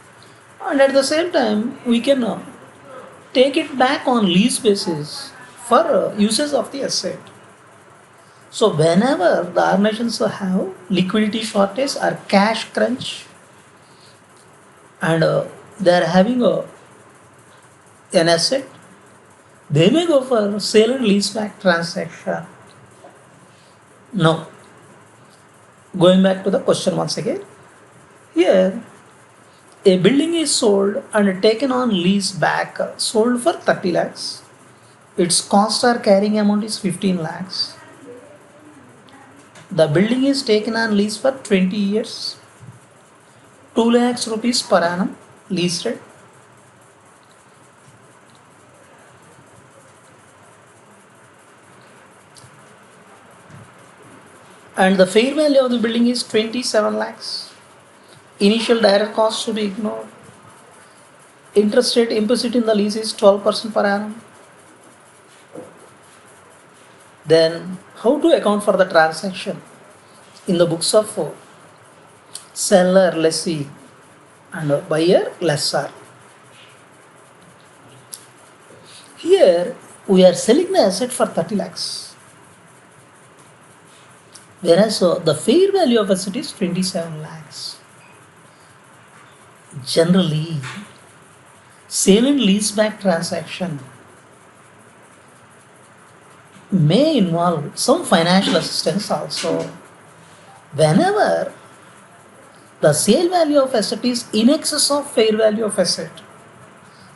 and at the same time we can take it back on lease basis for uses of the asset. So whenever the organizations have liquidity shortage or cash crunch, and they are having an asset, they may go for sale and leaseback transaction. Now, going back to the question once again, here a building is sold and taken on lease back, sold for 30 lakhs. Its cost or carrying amount is 15 lakhs. The building is taken on lease for 20 years, 2 lakhs rupees per annum lease rate. And the fair value of the building is 27 lakhs. Initial direct costs to be ignored. Interest rate implicit in the lease is 12% per annum. Then, how to account for the transaction? In the books of seller, lessee, and buyer, lessor. Here, we are selling the asset for 30 lakhs, whereas the fair value of asset is 27 lakhs. Generally, sale and leaseback transaction may involve some financial assistance also. Whenever the sale value of asset is in excess of fair value of asset,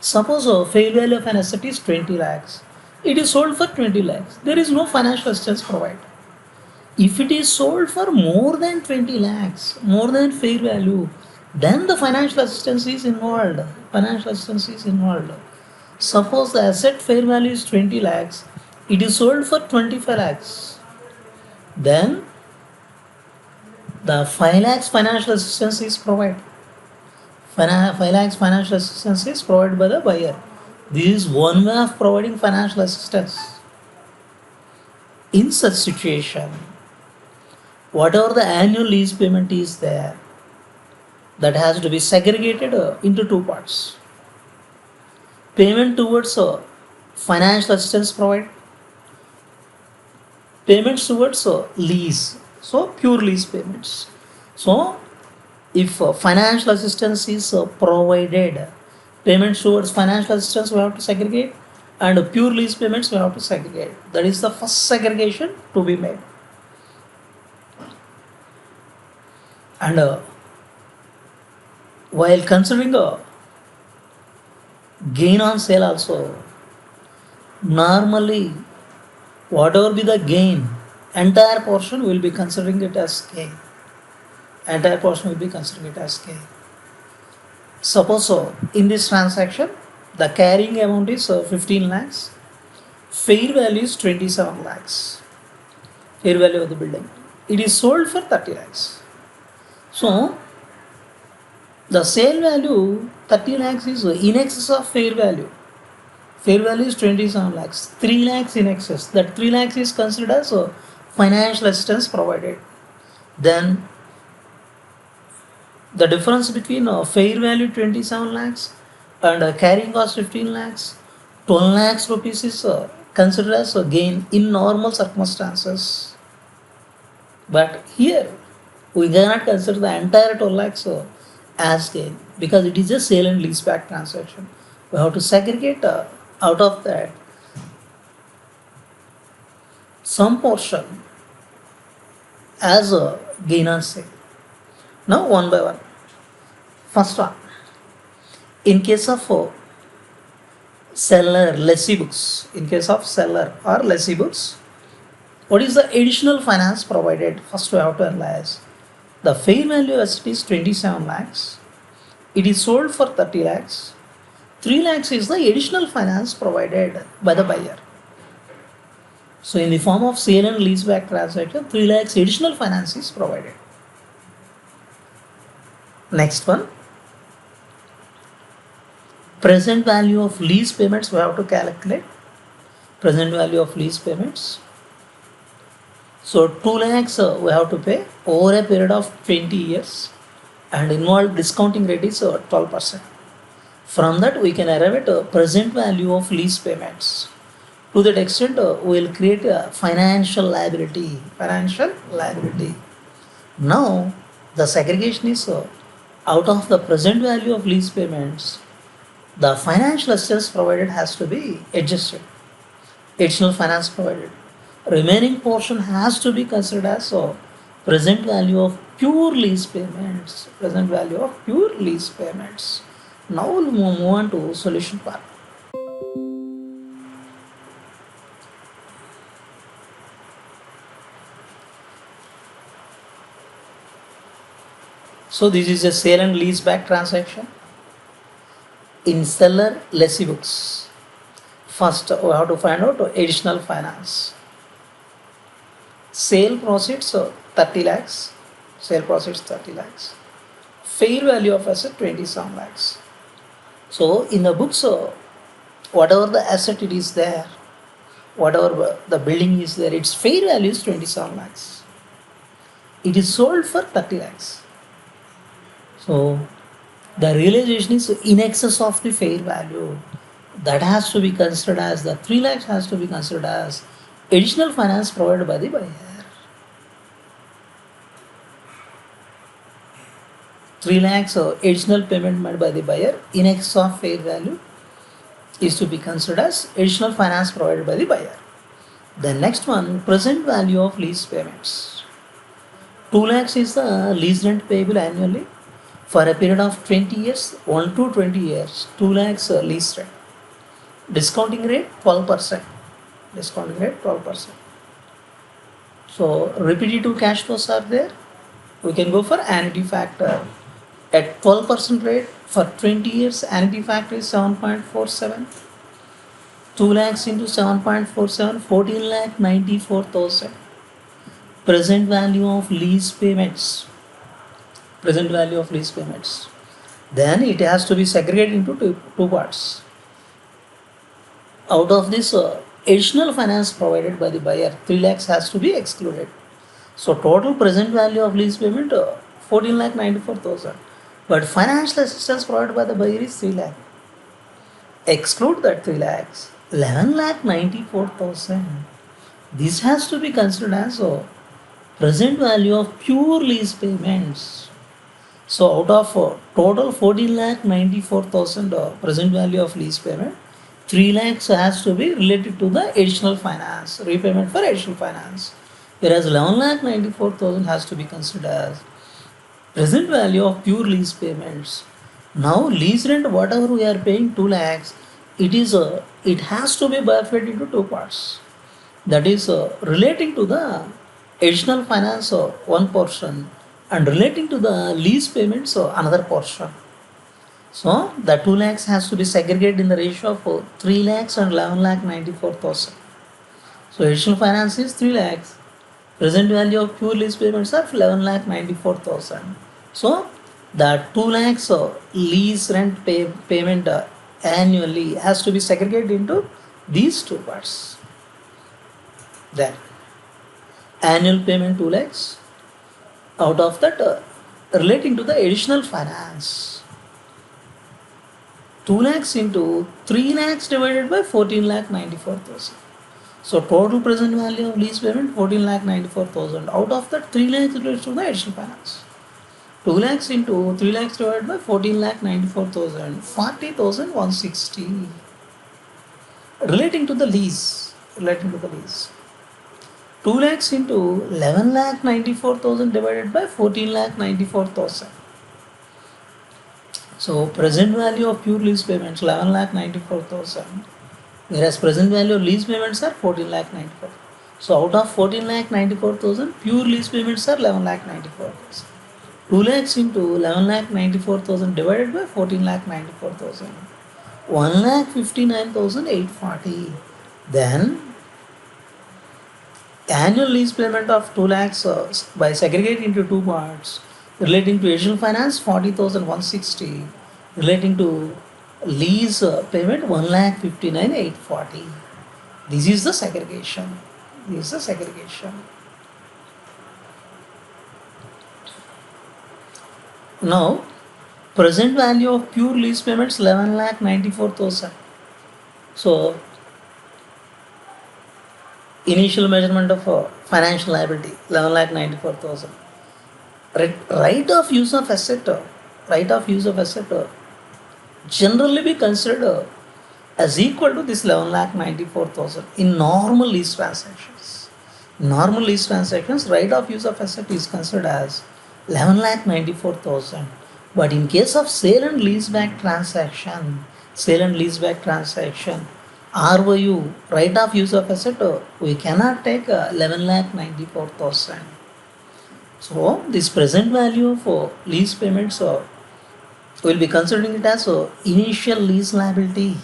suppose fair value of an asset is 20 lakhs, it is sold for 20 lakhs, there is no financial assistance provided. If it is sold for more than 20 lakhs, more than fair value, then the financial assistance is involved. Financial assistance is involved. Suppose the asset fair value is 20 lakhs, it is sold for 25 lakhs. Then the 5 lakhs financial assistance is provided. 5 lakhs financial assistance is provided by the buyer. This is one way of providing financial assistance. In such situation, whatever the annual lease payment is there, that has to be segregated into two parts. Payment towards financial assistance provided, payments towards lease, so pure lease payments. So if financial assistance is provided, payments towards financial assistance we have to segregate, and pure lease payments we have to segregate. That is the first segregation to be made. And while considering a gain on sale also, normally whatever be the gain, entire portion will be considering it as gain. Entire portion will be considering it as gain. Suppose so, in this transaction, the carrying amount is 15 lakhs, fair value is 27 lakhs, fair value of the building. It is sold for 30 lakhs. So, the sale value 30 lakhs is in excess of fair value. Fair value is 27 lakhs, 3 lakhs in excess. That 3 lakhs is considered as financial assistance provided. Then the difference between fair value 27 lakhs and carrying cost 15 lakhs, 12 lakhs rupees is considered as a gain in normal circumstances. But here we cannot consider the entire 12 lakhs as gain because it is a sale and leaseback transaction. We have to segregate out of that some portion as a gain on sale. Now one by one. First one, in case of seller lessee books, in case of seller or lessee books, what is the additional finance provided? First we have to analyze. The fair value asset is 27 lakhs. It is sold for 30 lakhs. 3 lakhs is the additional finance provided by the buyer. So in the form of sale and leaseback transaction, 3 lakhs additional finance is provided. Next one, present value of lease payments we have to calculate. Present value of lease payments. So 2 lakhs we have to pay over a period of 20 years and involved discounting rate is 12%. From that we can arrive at a present value of lease payments. To that extent we will create a financial liability. Now the segregation is out of the present value of lease payments, the financial assets provided has to be adjusted. Additional finance provided. Remaining portion has to be considered as present value of pure lease payments. Present value of pure lease payments. Now we'll move on to solution part. So this is a sale and lease back transaction. In seller lessee books, first we have to find out additional finance. Sale proceeds 30 lakhs. Sale proceeds 30 lakhs. Fair value of asset 27 lakhs. So in the books, whatever the asset it is there, whatever the building is there, its fair value is 27 lakhs. It is sold for 30 lakhs. So the realization is in excess of the fair value. That has to be considered as the 3 lakhs has to be considered as additional finance provided by the buyer. 3 lakhs additional payment made by the buyer in excess of fair value is to be considered as additional finance provided by the buyer. The next one, present value of lease payments. 2 lakhs is the lease rent payable annually for a period of 20 years, 1 to 20 years, 2 lakhs lease rent. Discounting rate 12%. Discounting rate 12%. So repetitive cash flows are there. We can go for annuity factor. At 12% rate for 20 years, annuity factor is 7.47. 2 lakhs into 7.47, 14 lakh 94,000. Present value of lease payments. Present value of lease payments. Then it has to be segregated into two parts. Out of this additional finance provided by the buyer, 3 lakhs has to be excluded. So total present value of lease payment 14 lakh 94,000. But financial assistance provided by the buyer is 3 lakh. Exclude that 3 lakhs, 11 lakh 94,000. This has to be considered as present value of pure lease payments. So out of total 14 lakh 94,000 present value of lease payment, 3 lakhs has to be related to the additional finance, repayment for additional finance. Whereas 11 lakh 94,000 has to be considered as present value of pure lease payments. Now lease rent, whatever we are paying 2 lakhs, it has to be bifurcated into two parts. That is relating to the additional finance one portion and relating to the lease payments another portion. So the 2 lakhs has to be segregated in the ratio of 3 lakhs and 11 lakh 94,000. So additional finance is 3 lakhs. Present value of pure lease payments are 11 lakh 94,000. So the 2 lakhs lease rent payment annually has to be segregated into these two parts. Then annual payment 2 lakhs. Out of that relating to the additional finance, 2 lakhs into 3 lakhs divided by 14 lakh 94,000. So total present value of lease payment 14 lakh 94,000. Out of that 3 lakhs relates to the additional finance. 2 lakhs into 3 lakhs divided by 14 lakh 94,000. 40,160. Relating to the lease. 2 lakhs into 11 lakh 94,000 divided by 14 lakh 94,000. So present value of pure lease payments 11 lakh 94,000, whereas present value of lease payments are 14 lakh 94. So out of 14 lakh 94,000, pure lease payments are 11 lakh 94,000. 2 lakhs into 11 lakh 94,000 divided by 14 lakh 94,000. 1 lakh 59,840. Then annual lease payment of 2 lakhs by segregating into two parts. Relating to additional finance 40,160. Relating to lease payment 1 lakh 59,840. This is the segregation. This is the segregation. Now, present value of pure lease payments 11 lakh 94,000. So, initial measurement of financial liability 11 lakh 94,000. Right of use of asset, generally be considered as equal to this 11 lakh 94,000 in normal lease transactions. Normal lease transactions, right of use of asset is considered as 11 lakh 94,000. But in case of sale and leaseback transaction, ROU, right of use of asset, we cannot take 11 lakh 94,000. So this present value of lease payments will be considering it as initial lease liability,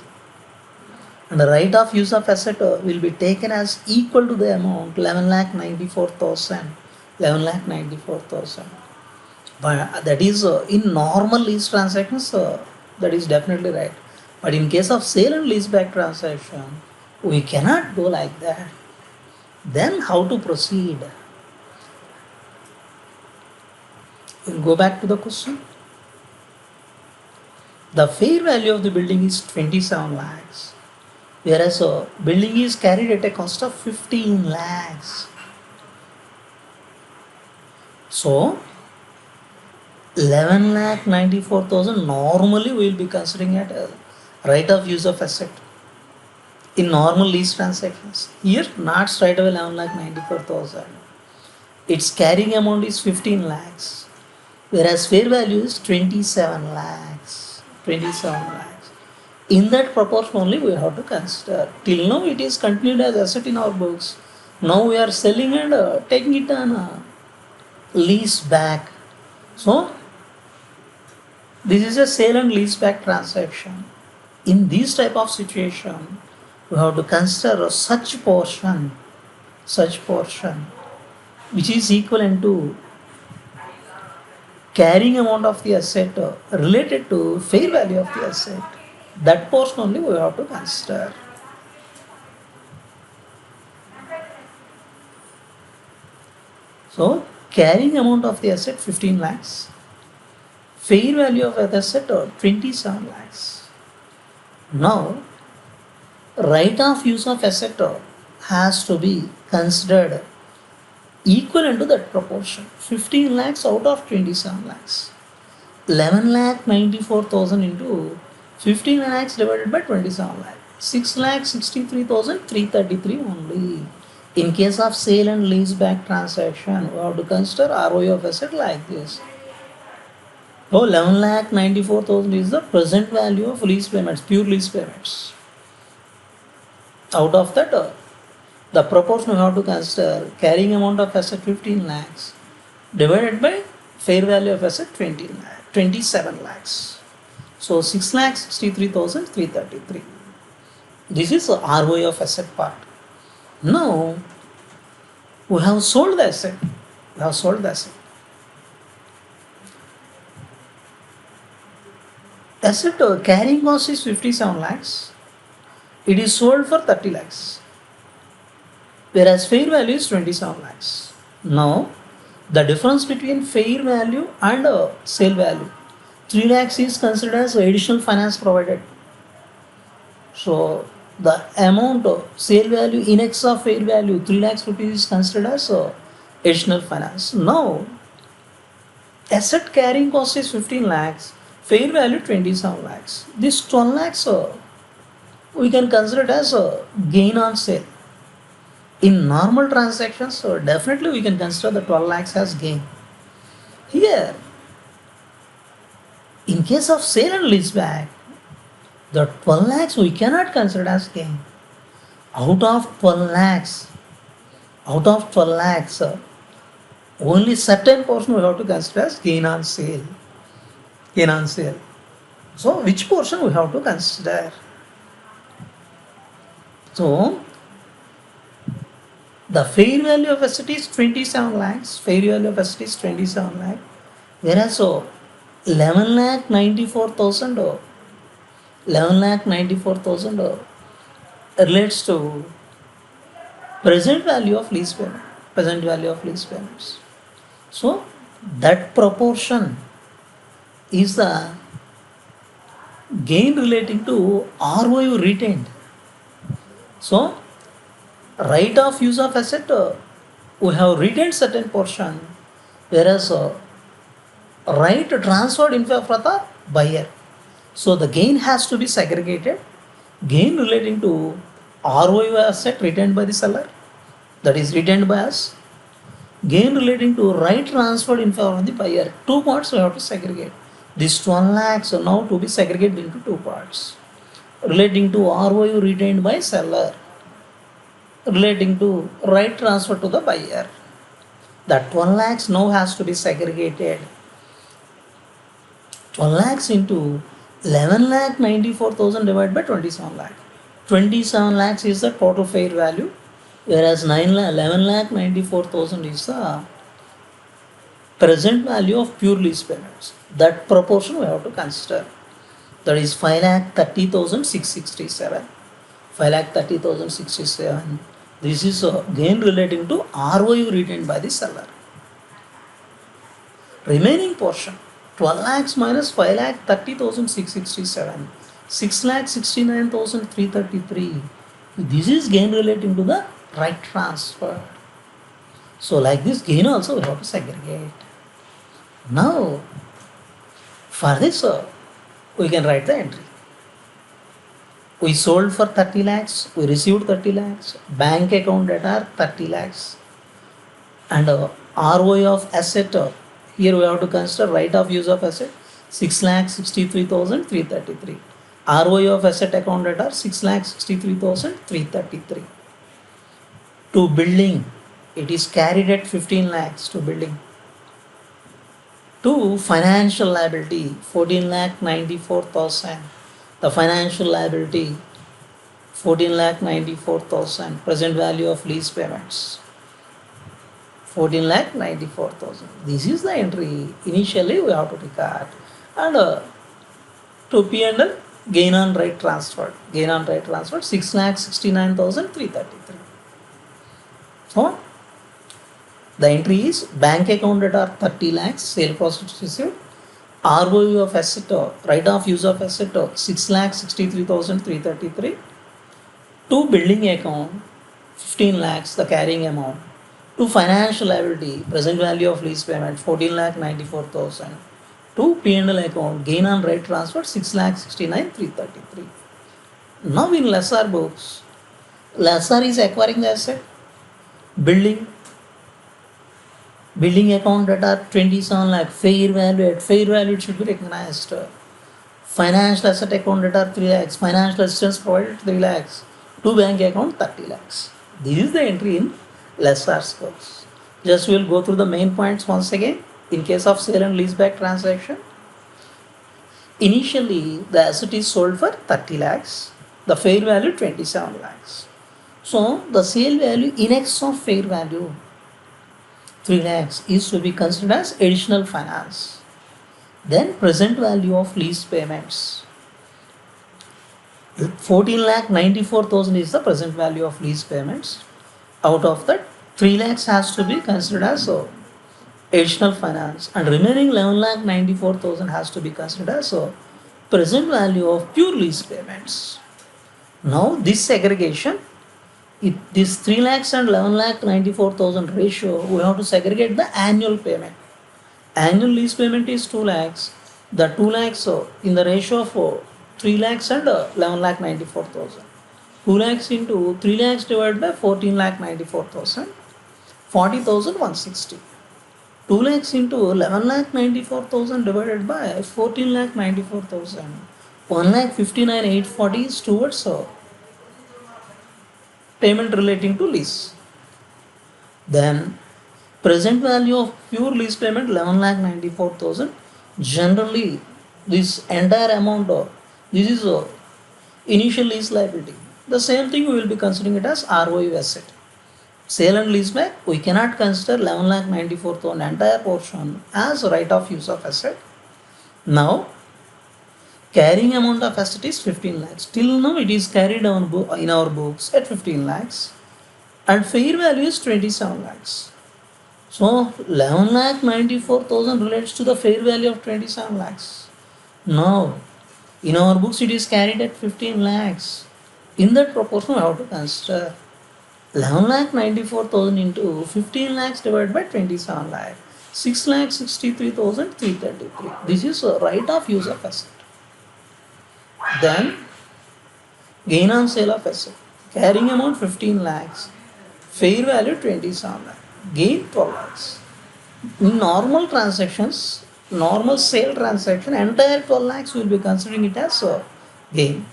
and the right of use of asset will be taken as equal to the amount 11 lakh 94,000. 11 lakh 94,000. But that is in normal lease transactions, that is definitely right. But in case of sale and leaseback transaction, we cannot go like that. Then how to proceed? We'll go back to the question. The fair value of the building is 27 lakhs, whereas building is carried at a cost of 15 lakhs. So 11 lakh 94,000 normally we will be considering at a right of use of asset in normal lease transactions. Here not straight away 11 lakh 94,000. Its carrying amount is 15 lakhs, whereas fair value is 27 lakhs. 27 lakhs. In that proportion only we have to consider. Till now it is continued as asset in our books. Now we are selling and taking it on lease back. So this is a sale and lease back transaction. In this type of situation, we have to consider such portion which is equivalent to carrying amount of the asset related to fair value of the asset. That portion only we have to consider. So carrying amount of the asset 15 lakhs, fair value of the asset 27 lakhs. Now right of use of asset has to be considered equivalent to that proportion. 15 lakhs out of 27 lakhs. 11 lakh 94,000 into 15 lakhs divided by 27 lakhs. 6 lakh 63,333 only. In case of sale and lease back transaction, we have to consider ROE of asset like this. So 11 lakh 94,000 is the present value of lease payments, pure lease payments. Out of that, the proportion we have to consider carrying amount of asset 15 lakhs divided by fair value of asset 27 lakhs. So 6 lakh 63,333. This is the ROE of asset part. Now we have sold the asset. Asset carrying cost is 57 lakhs. It is sold for 30 lakhs, whereas fair value is 27 lakhs. Now, the difference between fair value and sale value, 3 lakhs is considered as additional finance provided. So, the amount of sale value in excess of fair value, 3 lakhs rupees is considered as additional finance. Now, asset carrying cost is 15 lakhs, fair value 27 lakhs. This 12 lakhs we can consider it as a gain on sale. In normal transactions, so definitely we can consider the 12 lakhs as gain. Here, in case of sale and leaseback, the 12 lakhs we cannot consider as gain. Out of 12 lakhs, out of 12 lakhs, only certain portion we have to consider as gain on sale. Gain on sale. So which portion we have to consider? So the fair value of asset is 27 lakhs. Fair value of asset is 27 lakh. Whereas so 11 lakh 94,000 11 lakh 94,000 relates to present value of lease payment. Present value of lease payments. So that proportion is the gain relating to ROU retained. So right of use of asset, we have retained certain portion, whereas right transferred in favor of the buyer. So the gain has to be segregated. Gain relating to ROU asset retained by the seller, that is retained by us. Gain relating to right transferred in favor of the buyer. Two parts we have to segregate. This 12 lakhs are now to be segregated into two parts. Relating to ROU retained by seller, relating to right transfer to the buyer. That 12 lakhs now has to be segregated. 12 lakhs into 11 lakh 94,000 divided by 27 lakh. 27 lakhs is the total fair value, whereas 11 lakh 94,000 is the present value of pure lease payments. That proportion we have to consider. That is 5 lakh 30,667. 5 lakh 30,667. This is a gain relating to ROU retained by the seller. Remaining portion 12 lakhs minus 5 lakh 30,667. 6 lakh 69,333. This is gain relating to the right transfer. So like this gain also we have to segregate. Now for this we can write the entry. We sold for 30 lakhs, we received 30 lakhs, bank account data 30 lakhs, and ROI of asset, here we have to consider right of use of asset 6 lakh 63,333. ROI of asset account data 6 lakh 63,333. To building, it is carried at 15 lakhs to building. To financial liability 14 lakh 94,000. The financial liability 14 lakh 94,000. Present value of lease payments 14 lakh 94,000. This is the entry initially we have to record. And to P&L, gain on right transfer 6 lakh 69,333. So the entry is bank account data 30 lakhs, sale process received. ROU of asset, right of use of asset 6 lakh 63,333. To building account 15 lakhs, the carrying amount. To financial liability, present value of lease payment 14 lakh 94,000. To P&L account, gain on right transfer 6 lakh 69,333. Now in lessor books, lessor is acquiring the asset. Building account data 27 lakh, fair value, at fair value it should be recognized. Financial asset account data 3 lakhs, financial assistance provided 3 lakhs, to bank account 30 lakhs. This is the entry in lessor's books. Just we will go through the main points once again. In case of sale and leaseback transaction, initially the asset is sold for 30 lakhs, the fair value 27 lakhs. So the sale value in excess of fair value 3 lakhs is to be considered as additional finance. Then present value of lease payments 14 lakh 94,000 is the present value of lease payments. Out of that 3 lakhs has to be considered as additional finance, and remaining 11 lakh 94,000 has to be considered as present value of pure lease payments. Now this segregation, this 3 lakhs and 11 lakh 94,000 ratio, we have to segregate the annual payment. Annual lease payment is 2 lakhs. The 2 lakhs in the ratio of 3 lakhs and 11 lakh 94,000. 2 lakhs into 3 lakhs divided by 14 lakh 94,000, 40,160. 2 lakhs into 11 lakh 94,000 divided by 14 lakh 94,000. 1 lakh 59,840 is towards payment relating to lease. Then present value of pure lease payment 11 lakh 94,000. Generally, this entire amount this is initial lease liability. The same thing we will be considering it as ROU asset. Sale and lease back, we cannot consider 11 lakh 94,000 entire portion as right of use of asset. Now, carrying amount of asset is 15 lakhs. Till now, it is carried on in our books at 15 lakhs, and fair value is 27 lakhs. So 11 lakh 94,000 relates to the fair value of 27 lakhs. Now, in our books, it is carried at 15 lakhs. In that proportion, we have to consider 11 lakh 94,000 into 15 lakhs divided by 27 lakh. 6 lakh 63,333. This is a right of use of asset. Then, gain on sale of asset. Carrying amount 15 lakhs. Fair value 27 lakh. Gain 12 lakhs. In normal transactions, normal sale transaction, entire 12 lakhs will be considering it as a gain.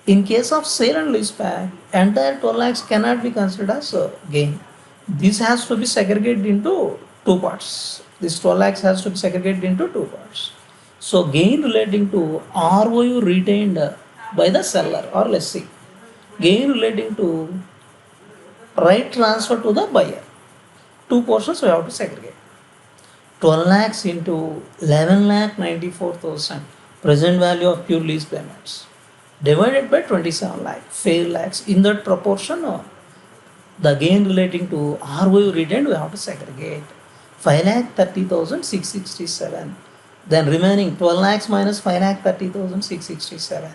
In case of sale and lease back, entire 12 lakhs cannot be considered as a gain. This has to be segregated into two parts. This 12 lakhs has to be segregated into two parts. So gain relating to ROU retained by the seller or lessee. Gain relating to right transfer to the buyer. Two portions we have to segregate. 12 lakhs into 11 lakh 94,000 present value of pure lease payments divided by 27 lakh fair lakhs. In that proportion, the gain relating to ROU retained we have to segregate. 5 lakh 30,667. Then remaining 12 lakhs minus 5 lakh 30,667.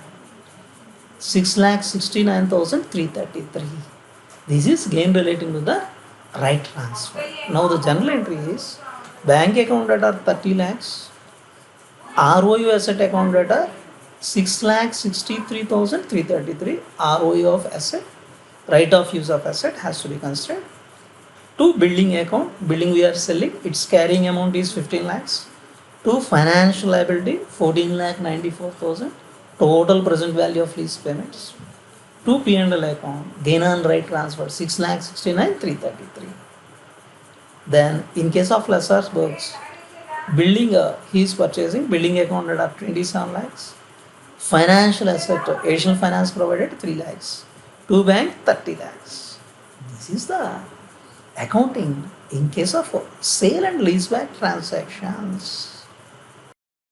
6 lakh 69,333. This is gain relating to the right transfer. Now the journal entry is bank account data 30 lakhs, ROU asset account data 6 lakh 63,333. ROU of asset, right of use of asset has to be considered. To building account, building we are selling, its carrying amount is 15 lakhs. To financial liability 14 lakh 94,000. Total present value of lease payments. To P&L account, gain on right transfer 6 lakh 69,333. Then in case of lessor's books, building he is purchasing, building account at 27 lakhs. Financial asset, additional finance provided 3 lakhs. To bank 30 lakhs. This is the accounting in case of sale and leaseback transactions.